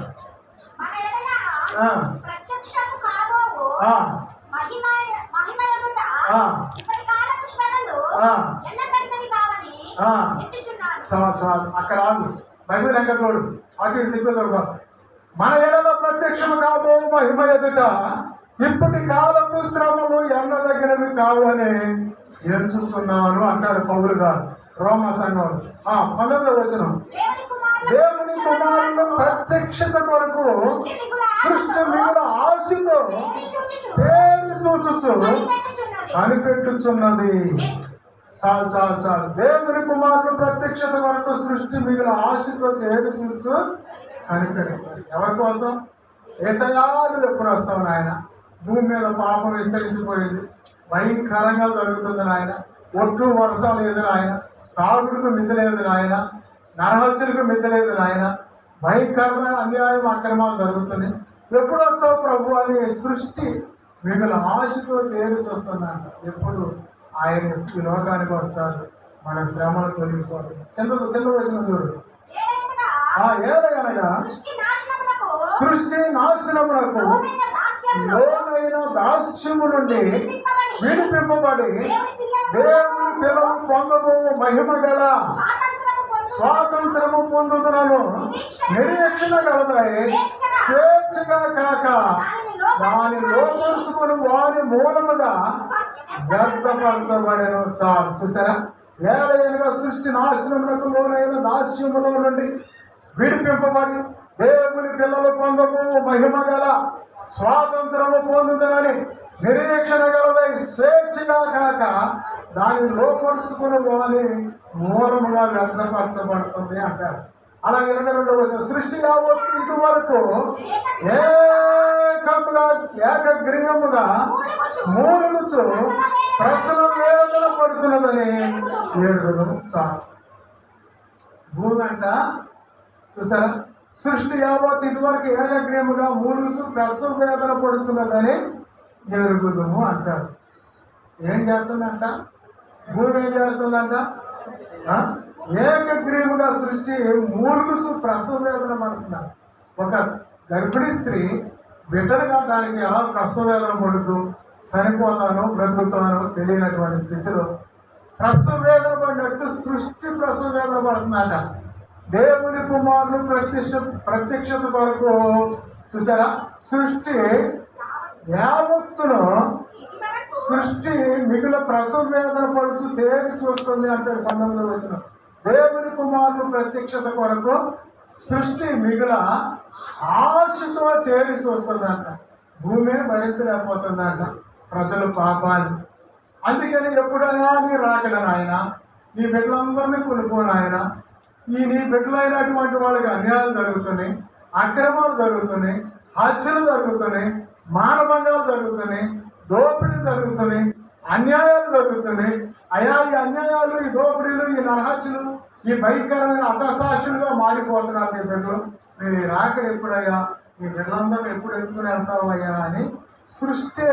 అక్కడ ఆగు, బైబిల్ ఇంకా చూడు, అటు ఇటు తిప్పి చూడు. మన ఎడలో ప్రత్యక్షము కాబో మహిమ ఎదుట ఇప్పటి కాలపు శ్రమలు ఎన్నదగినవి కావు అని ఎంచుతున్నాను అంటాడు పౌలు గారు రోమ సంఘం 19వ వచనం. దేవుని కుమారుల ప్రత్యక్షత కొరకు సృష్టి మిగుల ఆశతో దేని చూచుచు కనిపెట్టుచున్నది. చాలు. దేవుని కుమారుల ప్రత్యక్షత కొరకు సృష్టి మిగుల ఆశతో దేని చూచు కనిపెట్టారు. ఎవరి కోసం? యేసయ్యాలు ఎప్పుడు వస్తావు నాయన? భూమి మీద పాపం విస్తరించిపోయింది, భయంకరంగా జరుగుతుంది నాయన. ఒట్టు వరుస లేదు నాయన, తాగుడుకు మిద్ద లేదు నాయన, నరహత్యలకు మిద్ద లేదు నాయన, భయంకరమైన అన్యాయం అక్రమాలు జరుగుతున్నాయి. ఎప్పుడు వస్తావు ప్రభు అని సృష్టి మిగుల ఆశతో తేల్చి వస్తుందంట. ఎప్పుడు ఆయన ఈ లోకానికి వస్తారు, మన శ్రమలు తొలగిపోతాయి. కింద వచ్చిన చూడు, ఏదైనా సృష్టి నాశనమునకు లోనైన దాస్యము నుండి విడిపింపబడి దేవుని పిల్లలు పొందబో మహిమ గల స్వాతంత్రము పొందుతున్నను నిరీక్షణ కలదాయి. స్వేచ్ఛగా కాక దాని లోపరుచుకుని వారి మూలముగా వ్యర్థపరచబడేను. చాలు. చూసారా? ఏలైనగా సృష్టి నాశనమునకు లోనైన దాస్యములో నుండి విడిపింపబడి దేవుని పిల్లలు పొందబో మహిమ గల స్వాతంత్రము పొందుదని నిరీక్షణ గలదై స్వేచ్ఛగా కాక దాన్ని లోపరుచుకుని వారి మూలముగా వ్యర్థపరచబడుతుంది అంటాడు. అలాగే 22వ వచనం. సృష్టి యావత్తు ఇదివరకు ఏకగ్రీవముగా మూలుగుచు ప్రసవ వేదన పడుతున్నదని ఎరుగుదము. చాలు. భూమి అంట చూసారా? సృష్టి యావత్ ఇదివరకు ఏకగ్రీవముగా మూలుగుచు ప్రసవ వేదన పడుతున్నదని ఎరుగుదము అంటాడు. ఏం చేస్తుందంట? భూమి ఏం చేస్తుందంట? ఏకగ్రీవముగా సృష్టి మూలుగుచు ప్రసవ వేదన పడుతున్నారు. ఒక గర్భిణీ స్త్రీ బిడ్డలు కావడానికి ఎలా ప్రసవ వేదన పడుతూ చనిపోతాను బ్రతుకుతాను తెలియనటువంటి స్థితిలో ప్రసవ వేదన పడినట్టు సృష్టి ప్రసవ వేదన పడుతుందట. దేవుని కుమారుడు ప్రత్యక్షత కొరకు చూసారా, సృష్టి యావత్తును సృష్టి మిగుల ప్రసవ వేదన పడుచు తేరి చూస్తుంది అంటాడు 19వ వచనం. దేవుని కుమారుడు ప్రత్యక్షత కొరకు సృష్టి మిగుల ఆశతో తేరి చూస్తుందంట. భూమి భరించలేకపోతుందంట ప్రజలు పాపాన్ని. అందుకని ఎప్పుడైనా నీ రాకడ నాయన, నీ బిడ్డలందరినీ కొనుక్కోను ఆయన. నీ బిడ్డలైనటువంటి వాళ్ళకి అన్యాయాలు జరుగుతున్నాయి, అక్రమాలు జరుగుతున్నాయి, హత్యలు జరుగుతున్నాయి, మానభంగాలు జరుగుతున్నాయి, దోపిడీ జరుగుతున్నాయి, అన్యాయాలు జరుగుతున్నాయి. అయా ఈ అన్యాయాలు, ఈ దోపిడీలు, ఈ నరహత్యలు, ఈ భయంకరమైన అతసాక్షులుగా మారిపోతున్నారు నీ బిడ్డలు. నీ రాకడ ఎప్పుడయ్యా, నీ బిడ్డలందరూ ఎప్పుడు ఎత్తుకుని వెళ్తావయ్యా అని సృష్టి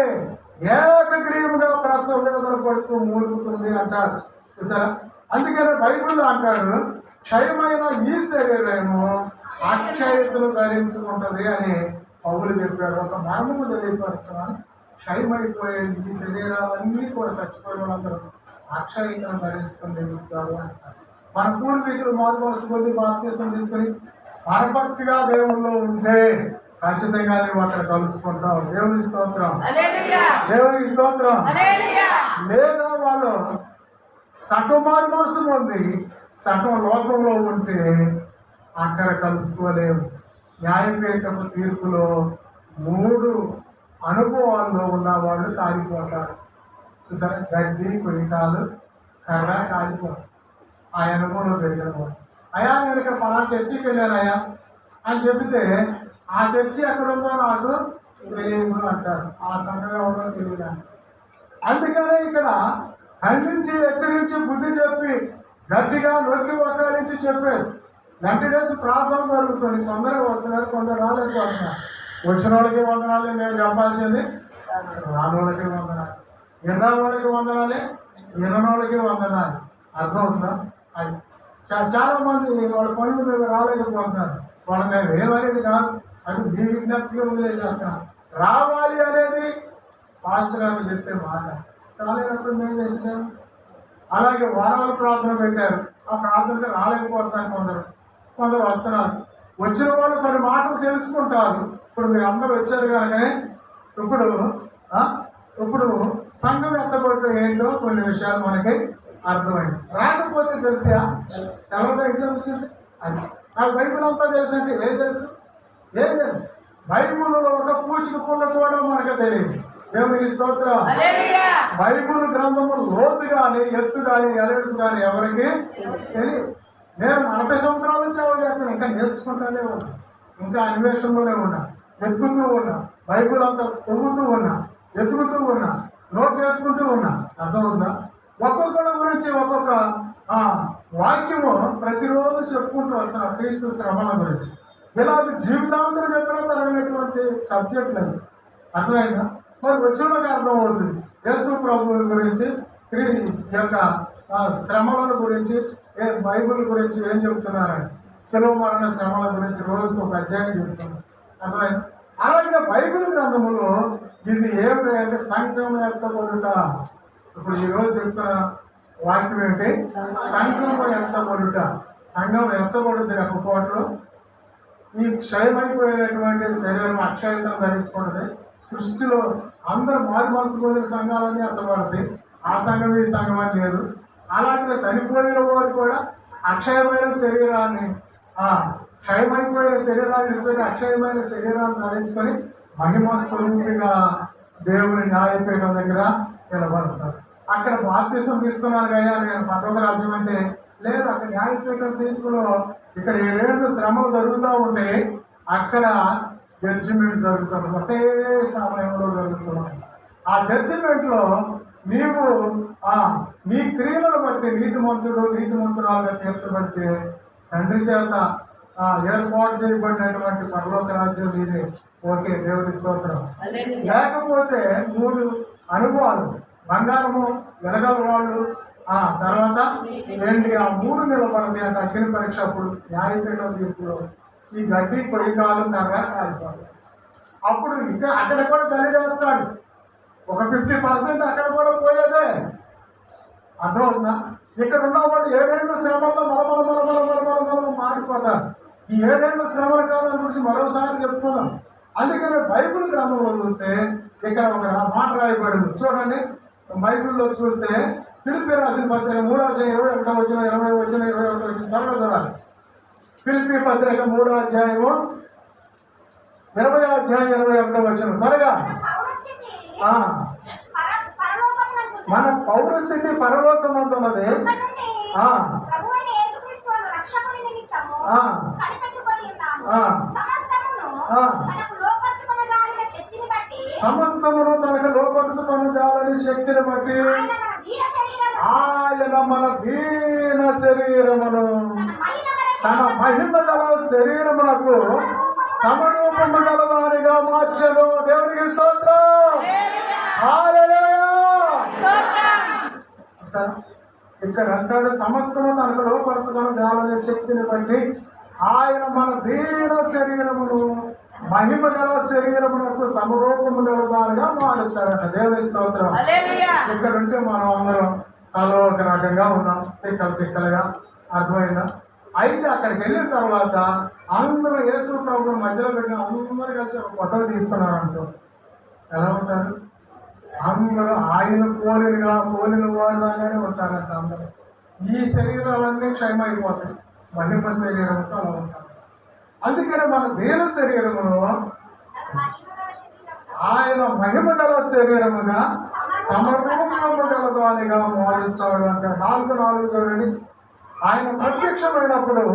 ఏకగ్రీవంగా ప్రసవ వేదన పడుతూ మూలుగుతుంది అంటాడు. చూసారా, అందుకని బైబిల్లో అంటాడు, క్షయమైన ఈ శరీరము అక్షయతను ధరించుకుంటది అని పౌలు చెప్పాడు. ఒక మర్మము తెలియపరుస్తున్నాను. క్షయమైపోయే ఈ శరీరాలన్నీ కూడా చచ్చిపోయిన వాళ్ళందరూ అక్షయతను ధరించుకుని ఎదుగుతారు అంటారు. మన పూర్వీకులు మాతృభాష కొద్ది బాప్తీసం తీసుకుని పరపక్తిగా దేవుల్లో ఉంటే ఖచ్చితంగా నువ్వు అక్కడ కలుసుకుంటావు. దేవుని స్తోత్రం, దేవుని స్తోత్రం. లేదా వాళ్ళు సగం మారు మనసు పొంది సగం లోకంలో ఉంటే అక్కడ కలుసుకోలేవు. న్యాయపీఠపు తీర్పులో 3 అనుభవాల్లో ఉన్న వాళ్ళు కాలిపోతారు. చూసారా, గడ్డి, కొయ్యకాలు, కర్ర కాలిపోతారు. ఆ అనుభవంలో పెరిగిన వాడు. అయ్యా నేను ఇక్కడ పలా చర్చికి వెళ్ళానయ్యా అని చెబితే ఆ చర్చి ఎక్కడ ఉందో నాకు తెలియదు అంటాడు. ఆ సంఘంగా ఉందో తెలియదు అంటాడు. అందుకనే ఇక్కడ ఖండించి, హెచ్చరించి, బుద్ధి చెప్పి, గట్టిగా నొక్కి వకాలించి చెప్పేది. 90 డేస్ ప్రార్థన జరుగుతుంది. కొందరు వస్తున్నారు, కొందరు రాలేకపోతున్నారు. వచ్చిన వాళ్ళకి వందనాలే మేము చెప్పాల్సింది, రాని వాళ్ళకి వందనాలు. విన్న వాళ్ళకి వందనాలే, వినని వాళ్ళకి వందనాలు. అర్థం అవుతుందా? అది చాలా మంది వాళ్ళ పనుల మీద రాలేకపోతున్నారు. వాళ్ళ మేము ఏమనేది కాదు, అది మీ విజ్ఞప్తిగా వదిలేసేస్తున్నాం. రావాలి అనేది పాస్టర్ గారు చెప్పే మాట. రాలేనప్పుడు మేము చేసాం. అలాగే వారాలు ప్రార్థన పెట్టారు, ఆ ప్రార్థనకి రాలేకపోతున్నారు కొందరు వస్తున్నారు. వచ్చిన వాళ్ళు కొన్ని మాటలు తెలుసుకుంటారు. ఇప్పుడు మీరు అందరూ వచ్చారు కనుకనే ఇప్పుడు సంఘం ఎత్తబట్టు ఏంటో కొన్ని విషయాలు మనకి అర్థమైంది. రాకపోతే తెలుసా, చాలా ఎట్లా వచ్చింది అది. నాకు బైబిల్ అంతా తెలుసు అంటే ఏం తెలుసు? బైబిల్లో ఒక పూచిక పుల్ల కూడా మనకు తెలియదు. దేవునికి స్తోత్రం. బైబిల్ గ్రంథము లోతు కానీ, ఎత్తు కానీ, ఎరడు కానీ ఎవరికి తెలియదు. నేను 40 సంవత్సరాల సేవ చేస్తాను, ఇంకా నేర్చుకుంటానే ఉన్నా, ఇంకా అన్వేషణలోనే ఉన్నా, వెతుకుతూ ఉన్నా, బైబిల్ అంతా తొవ్వుతూ ఉన్నా, వెతుకుతూ ఉన్నా, నోట్ చేసుకుంటూ ఉన్నా. అర్థమవుతుందా? ఒక్కొక్కళ్ళ గురించి ఒక్కొక్క వాక్యము ప్రతిరోజు చెప్పుకుంటూ వస్తున్నా. క్రీస్తు శ్రమల గురించి ఇలాగ జీవితాంతరం ఎక్కడో తరగనటువంటి సబ్జెక్ట్ లేదు. అర్థమైందా? మరి వచ్చినకి అర్థం అవుతుంది. యేసు ప్రభు గురించి, ఈ యొక్క శ్రమల గురించి, బైబిల్ గురించి ఏం చెప్తున్నారని, శిలువ మరణ శ్రమల గురించి రోజుకు ఒక అధ్యాయం చెప్తున్నారు. అర్థమైందా? అలాగే బైబిల్ గ్రంథములో ఇది ఏమిటి అంటే సంఘం ఎత్తబడుట. ఇప్పుడు ఈరోజు చెప్తున్న వాక్యం ఏంటి? సంఘం ఎత్తబడుట. సంఘం ఎత్తబడుద్ది రెప్పపాటులో. ఈ క్షయమైపోయినటువంటి శరీరం అక్షయతను ధరించుకుంటుంది. సృష్టిలో అందరూ మారు మనసు పొందిన సంఘాలన్నీ ఎత్తబడుతాయి. ఆ సంఘం ఈ సంఘం అని లేదు. అలాగే చనిపోయిన వారు కూడా అక్షయమైన శరీరాన్ని, క్షయమైపోయిన శరీరాన్ని ఇసుకొని అక్షయమైన శరీరాన్ని ధరించుకొని మహిమ స్వరూపిగా దేవుని న్యాయపీఠం దగ్గర నిలబడతారు. అక్కడ బాప్తిసం తీసుకున్నాను కదా నేను పరలోక రాజ్యం అంటే లేదు. అక్కడ న్యాయపీఠం తీర్పులో ఇక్కడ 7 ఏళ్ళు శ్రమలు జరుగుతూ ఉంటే అక్కడ జడ్జిమెంట్ జరుగుతుంది. ఒకే సమయంలో జరుగుతుంది. ఆ జడ్జిమెంట్ లో నీవు నీ క్రియలను బట్టి నీతిమంతురాలుగా తీర్చబడితే తండ్రి చేత ఏర్పాటు చేయబడినటువంటి పరలోక రాజ్యం ఇది. ఓకే, దేవుని స్తోత్రం. లేకపోతే 3 అనుభవాలు, బంగారము, వెలగల వాళ్ళు, తర్వాత వెండి, ఆ 3 నిలబడది అంటే అగ్ని పరీక్ష అప్పుడు న్యాయపీఠం తీర్పులో ఈ గడ్డి, కొయ్యకాలు, కర్ర కాలిపోతాయి. అప్పుడు అక్కడ కూడా చలి వేస్తాడు. ఒక 50% అక్కడ కూడా పోయేదే. అర్థమవుతుందా? ఇక్కడ ఉన్న వాళ్ళు 7 ఏళ్ళ శ్రమల్లో మల మారిపోతారు. ఈ 7 ఏళ్ళ శ్రమల కాలం గురించి మరోసారి చెప్పుకుందాం. అందుకని బైబిల్ గ్రంథంలో చూస్తే ఇక్కడ ఒక మాట రాయబడింది చూడండి. బైబిల్లో చూస్తే ఫిలిప్పీ రాసిన పత్రిక 3:21 త్వరగా చూడాలి. ఫిలిప్పీ పత్రిక 3:21 త్వరగా. మన పౌరస్థితి పరలోకమంతున్నది. సమస్తమును తనకు లోపరుచుకొని జాలని శక్తిని బట్టి ఆయన మన దీన శరీరమును తన మహిమ గల శరీరమునకు సమరూపము గలవారిగా మార్చెను. దేవునికి స్తోత్రం. హల్లెలూయా. ఇక్కడ అంటాడు సమస్తము తనకు లోపరుచుకొని జాలనే శక్తిని బట్టి ఆయన మన దీన శరీరమును మహిమ గల శరీరమునకు సమరూపము గలదానిగా మారుస్తారట. దేవుని స్తోత్రం. ఇక్కడ ఉంటే మనం అందరం తలో ఒక రకంగా ఉన్నాం, తిక్కలుగా. అర్థమైందా? అయితే అక్కడికి వెళ్ళిన తర్వాత అందరూ యేసు ప్రభువుని మధ్యలో పెట్టిన అందరూ కలిసి ఒక ఫోటో తీసుకున్నారంటూ ఎలా ఉంటారు? అందరూ ఆయన పోలిన వారిలాగానే ఉంటారంట అందరూ. ఈ శరీరాలన్నీ క్షయమైపోతాయి, మహిమ శరీరంతో అలా ఉంటారు. అందుకనే మన దేవ శరీరమును ఆయన మహిమ గల శరీరముగా సమరూపము గలదానిగా మారుస్తాడు అంటే 4:4 చూడండి. ఆయన ప్రత్యక్షమైనప్పుడు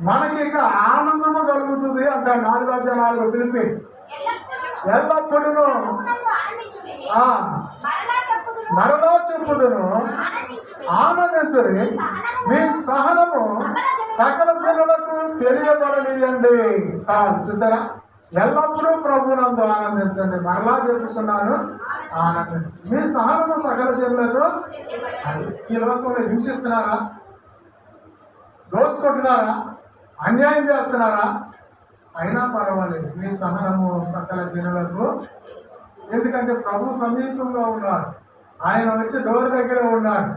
మనకి ఇక ఆనందము కలుగుతుంది అంటే 4:4 పిలిపి ఎల్లప్పుడూ మరలా చెప్పుదును ఆనందించుడి, మీ సహనము సకల జనులకు తెలియబడనియండి. చూసారా? ఎల్లప్పుడూ ప్రభునందు ఆనందించండి. మరలా చెప్తున్నాను, ఆనందించండి. మీ సహనము సకల జనులకు. ఈ లోకంలో హింసిస్తున్నారా? దోసుకుంటున్నారా? అన్యాయం చేస్తున్నారా? అయినా పర్వాలేదు, మీ సహనము సకల జనులకు. ఎందుకంటే ప్రభు సమీపంగా ఉన్నాడు. ఆయన వచ్చి డోర్ దగ్గర ఉన్నాడు.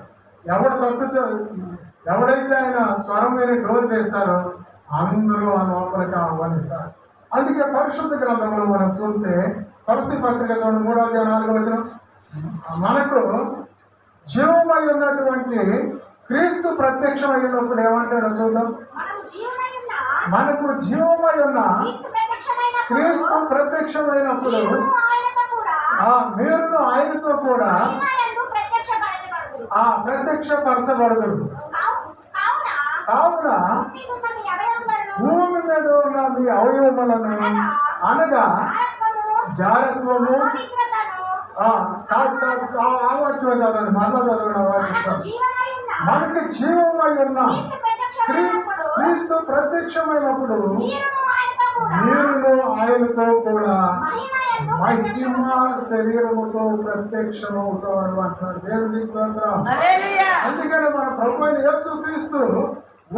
ఎవడైతే ఆయన స్వరం మీద డోర్ తీస్తారో అందరూ ఆ లోపలికి ఆహ్వానిస్తారు. అందుకే పరిశుద్ధ గ్రంథంలో మనం చూస్తే కొలస్సీ పత్రిక 3:4 మనకు జీవమై ఉన్నటువంటి క్రీస్తు ప్రత్యక్షమైనప్పుడు ఏమంటాడో చూద్దాం. మనకు జీవమై ఉన్న క్రీస్తు ప్రత్యక్షమైనప్పుడు మీరు ఆయనతో కూడా ప్రత్యక్షపరచబడదు. కావున భూమి మీద ఉన్న మీ అవయవములను అనగా జారత్వము మనకి జీవమై ఉన్న క్రీస్తు ప్రత్యక్షమైనప్పుడు మీరును ఆయనతో కూడా మహిమ శరీరముతో ప్రత్యక్షమవుతారు అంటున్నాడు. దేవుని స్తోత్రం. అందుకని మన ప్రభు అయిన యేసుక్రీస్తు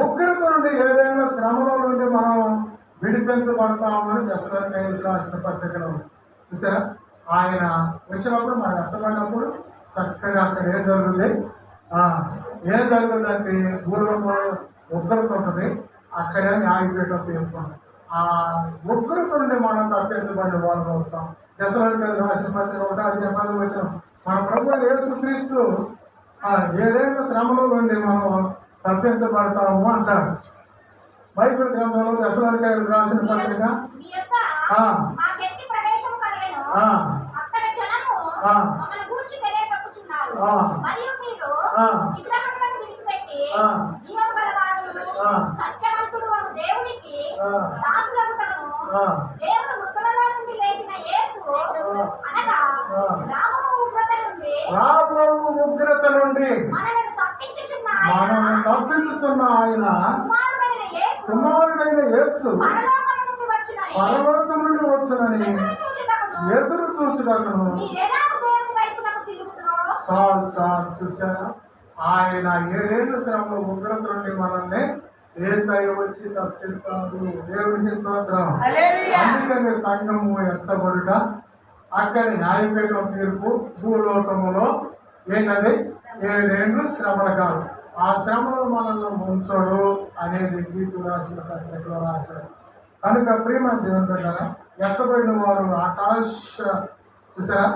ఉగ్రత నుండి 7 ఏళ్ల శ్రమలో నుండి మనం విడిపించబడతామని దశరథుడు రాసిన పత్రికలో చూసారా? ఆయన వచ్చినప్పుడు మనకు అర్థపడినప్పుడు చక్కగా అక్కడ ఏం జరుగుతుంది అంటే భూలోకంలో ఉగ్రత ఉంటుంది, అక్కడే న్యాయపీఠం తీర్పుంది. ఆ ఉగ్రత నుండి మనం తప్పించబడిన వాళ్ళం అవుతాం. దశరథుడు రాసిన పత్రిక 1:10 వచ్చిన మన ప్రభు యేసుక్రీస్తు 7 ఏళ్ల శ్రమలో నుండి మనం తప్పించబడతాము అంటాడు. బైబిల్ గ్రంథంలో దశరథుడు రాసిన పత్రిక రాబోవు ఉగ్రత నుండి మనల్ని తప్పించుతున్న ఆయన కుమారుడైన యేసు పరలోకం నుండి వచ్చునని ఎదురు చూసినను చూసారా? ఆయన 7 ఏళ్ల శ్రమలో ఉగ్రత నుండి మనల్ని యేసయ్య వచ్చి తప్పిస్తాడు. దేవునికి స్తోత్రం. అందుకని సంఘము ఎత్తబడుట, అక్కడి న్యాయపీఠం తీర్పు, భూలోకములో ఏంటది? 7 ఏళ్ళు శ్రమల కాలం. ఆ శ్రమలో మనల్ని ఉంచడు అనేది గీతు రాసిన పత్రికలో రాశాడు. కనుక ప్రియమైన దేవుని బిడ్డలారా, ఎత్తబడిన వారు చూసారా,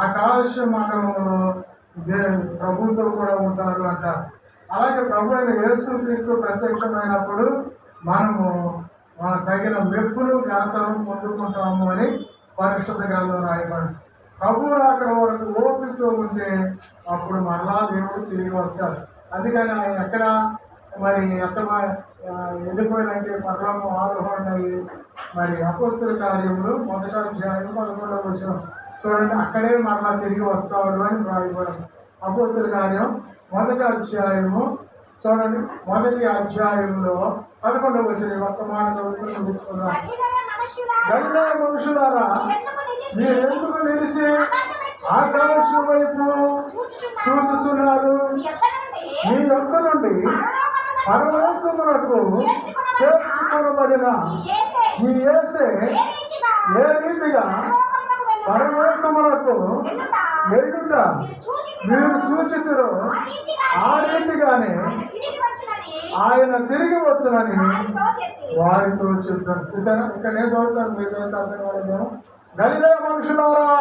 ఆకాశ మండలంలో ప్రభుతో కూడా ఉంటారు అంటారు. అలాగే ప్రభు అయిన యేసుక్రీస్తు ప్రత్యక్షమైనప్పుడు మనము తగిన మెప్పును ఘనతను పొందుకుంటాము అని పరిశుద్ధ గ్రంథం రాయబడి, ప్రభువు అక్కడ వరకు ఓపికతో ఉంటే అప్పుడు మరలా దేవుడు తిరిగి వస్తారు. అందుకని ఆయన ఎక్కడ మరి ఎంత వెళ్ళిపోయినంటే పరలోకం ఆరోహణ అయ్యి మరి అపోస్తుల కార్యములు 1వ అధ్యాయం 11వ వచనం చూడండి, అక్కడే మరలా తిరిగి వస్తాడు అని రాయబడం. అపోస్తుల కార్యం 1వ అధ్యాయము చూడండి, 1వ అధ్యాయంలో 11వ వచనం ఒక్క మాట చదువుకుని ముగించుకున్నాం. గలిలయ మనుషులారా, మీరెందుకు నిలిచి ఆకాశం వైపు చూస్తున్నారు? మీ యొద్ద నుండి పరలోకమునకు చేర్చుకొనబడిన ఈ యేసే ఏ రీతిగా పరలోకమునకు వెళ్ళుట మీరు చూచితిరో ఆ రీతిగానే ఆయన తిరిగి వచ్చునని వారితో చెప్తారు. చూసారా, ఇక్కడ ఏం చదువుతారు? మీరు అర్థం కాలేదేమో. గలిలయ మనుషులారా,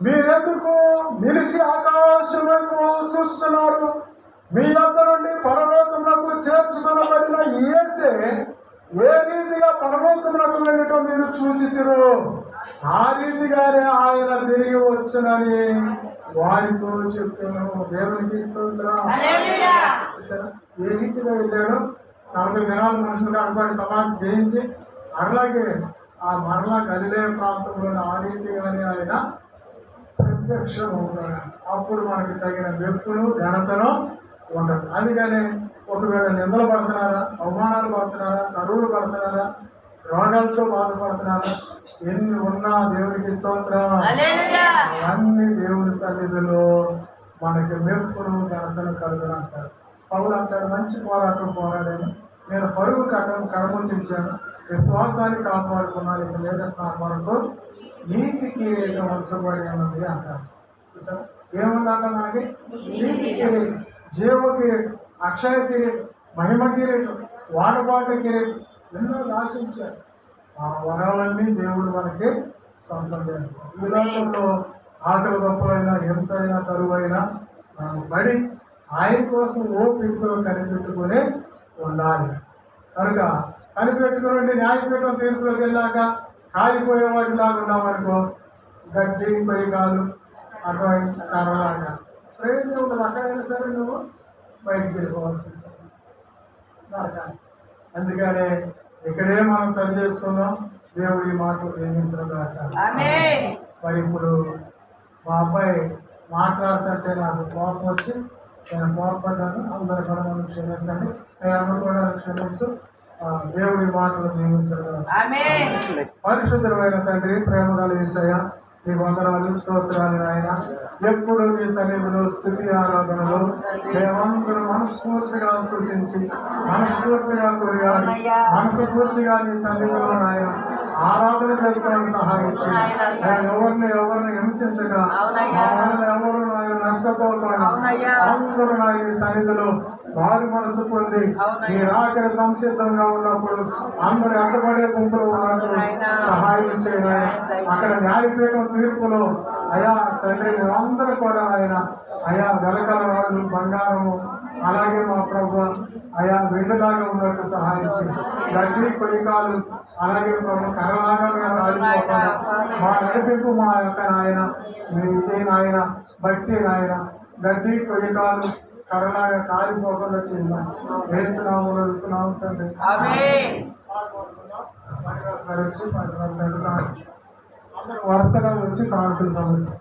మీరెందుకు నిలిచి ఆకాశం వైపు చూస్తున్నారు? మీ వద్ద నుండి పరలోకమునకు చేర్చుకొనబడిన యేసే ఏ రీతిగా పరలోకమునకు వెళ్ళటం మీరు చూచితిరో ఆ రీతిగానే ఆయన తిరిగి వచ్చునని వారితో చెప్తాను. దేవునికి స్తోత్రం. ఏ రీతిగా వెళ్ళాడో 40 దినాలు మనుషులు కనబడి సమాధి చేయించి అలాగే ఆ మరలా గలిలయ ప్రాంతంలోని ఆ రీతిగానే ఆయన ప్రత్యక్షం అవుతాడు. అప్పుడు మనకి తగిన మెప్పును ఘనతను ఉండదు. అందుకని ఒకవేళ నిందలు పడుతున్నారా, అవమానాలు పడుతున్నారా, కరువులు పడుతున్నారా, రోగాలతో బాధపడుతున్నారా, ఎన్ని ఉన్నా దేవునికి స్తోత్రం. అన్ని దేవుని సన్నిధిలో మనకి మెప్పును ఘనతను కలుగునంటాడు. పౌలు అంటాడు, మంచి పోరాటం పోరాడాను, నేను పరుగు కడముట్టించాను, విశ్వాసాన్ని కాపాడుకున్నాను, ఇక మీద నా కొరకు నీతి కిరీటం ఉంచబడి ఉన్నది అంటాడు. చూసారా, ఏముందంట మనకి? నీతి కిరీటం, జీవ కిరీటం, అక్షయ కిరీటం, మహిమ కిరీటం, వాడబాట కిరీటం ఎన్నో ఆశించారు. ఆ వరాలన్నీ దేవుడు మనకి సొంతం చేస్తాడు. ఈ లోకంలో ఆకలి గొప్పలైనా, హింస అయినా, కరువు అయినా పడి ఆయన కోసం ఓపికతో కనిపెట్టుకుని ఉండాలి. కనుక కనిపెట్టుకుని న్యాయపీఠం తీర్పులోకి వెళ్ళాక కాలిపోయే వాటిలాగా ఉన్నామనుకో, గడ్డి పొయ్యి కాదు అటు కరలాగా ప్రయోజనం ఉండదు. అక్కడైనా సరే నువ్వు బయటికి వెళ్ళిపోవాల్సి ఉంటుంది. అందుకనే ఇక్కడే మనం సరి చేసుకుందాం. దేవుడు ఈ మాటలు ప్రేమించడం కాక. మరి ఇప్పుడు మా అబ్బాయి మాట్లాడుతుంటే నాకు కోపం వచ్చి నేను కోపపడ్డాను. అందరూ కూడా మనం క్షమించండి, నేను కూడా క్షమించు. దేవుడి మాటలు దీవించడం. పరిశుద్ధమైన తండ్రి, ప్రేమ గల యేసయ్య, నీ వందనాలు, స్తోత్రాలు నాయన. ఎప్పుడు నీ సన్నిధిలో స్తుతి ఆరాధనలో మేమందరం మనస్ఫూర్తిగా స్తుతించి, మనస్ఫూర్తిగా కొనియాడి, మనస్ఫూర్తిగా నీ సన్నిధిలో నాయన ఆరాధన చేసుకోవడానికి సహాయం చేయండి. ఎవరిని హింసించగా, మా వలన ఎవరు నాయన నష్టపోకుండా అందరూ నాయన నీ సన్నిధిలో వారి మనసు పొంది నీ రాకడ సంసిద్ధంగా ఉన్నప్పుడు అందరూ ఎంతబడే గుంపులో ఉన్నప్పుడు సహాయం చేయాలి. అక్కడ న్యాయపీఠం తీర్పులో అయా తండ్రి మేమందరూ కూడా ఆయన అయా వెలకల రాళ్ళు, బంగారము, అలాగే మా ప్రభు అయా వెండిలాగా ఉన్నట్టు సహాయం చేయండి. గడ్డి కొయ్యకాలు అలాగే ప్రభు కర్రలాగా మేము ఆడిపోకుండా మా నడిపింపు మా యొక్క నాయన ఇదే నాయన భక్తి నాయన గడ్డి కొయ్యకాలు కర్రలాగా కాలిపోకుండా చేయాలి. వేస్తున్నాము ఇస్తున్నాము తండ్రి. వచ్చి అందరూ వరుసగా వచ్చి కాన్ఫరెన్స్ అవ్వండి.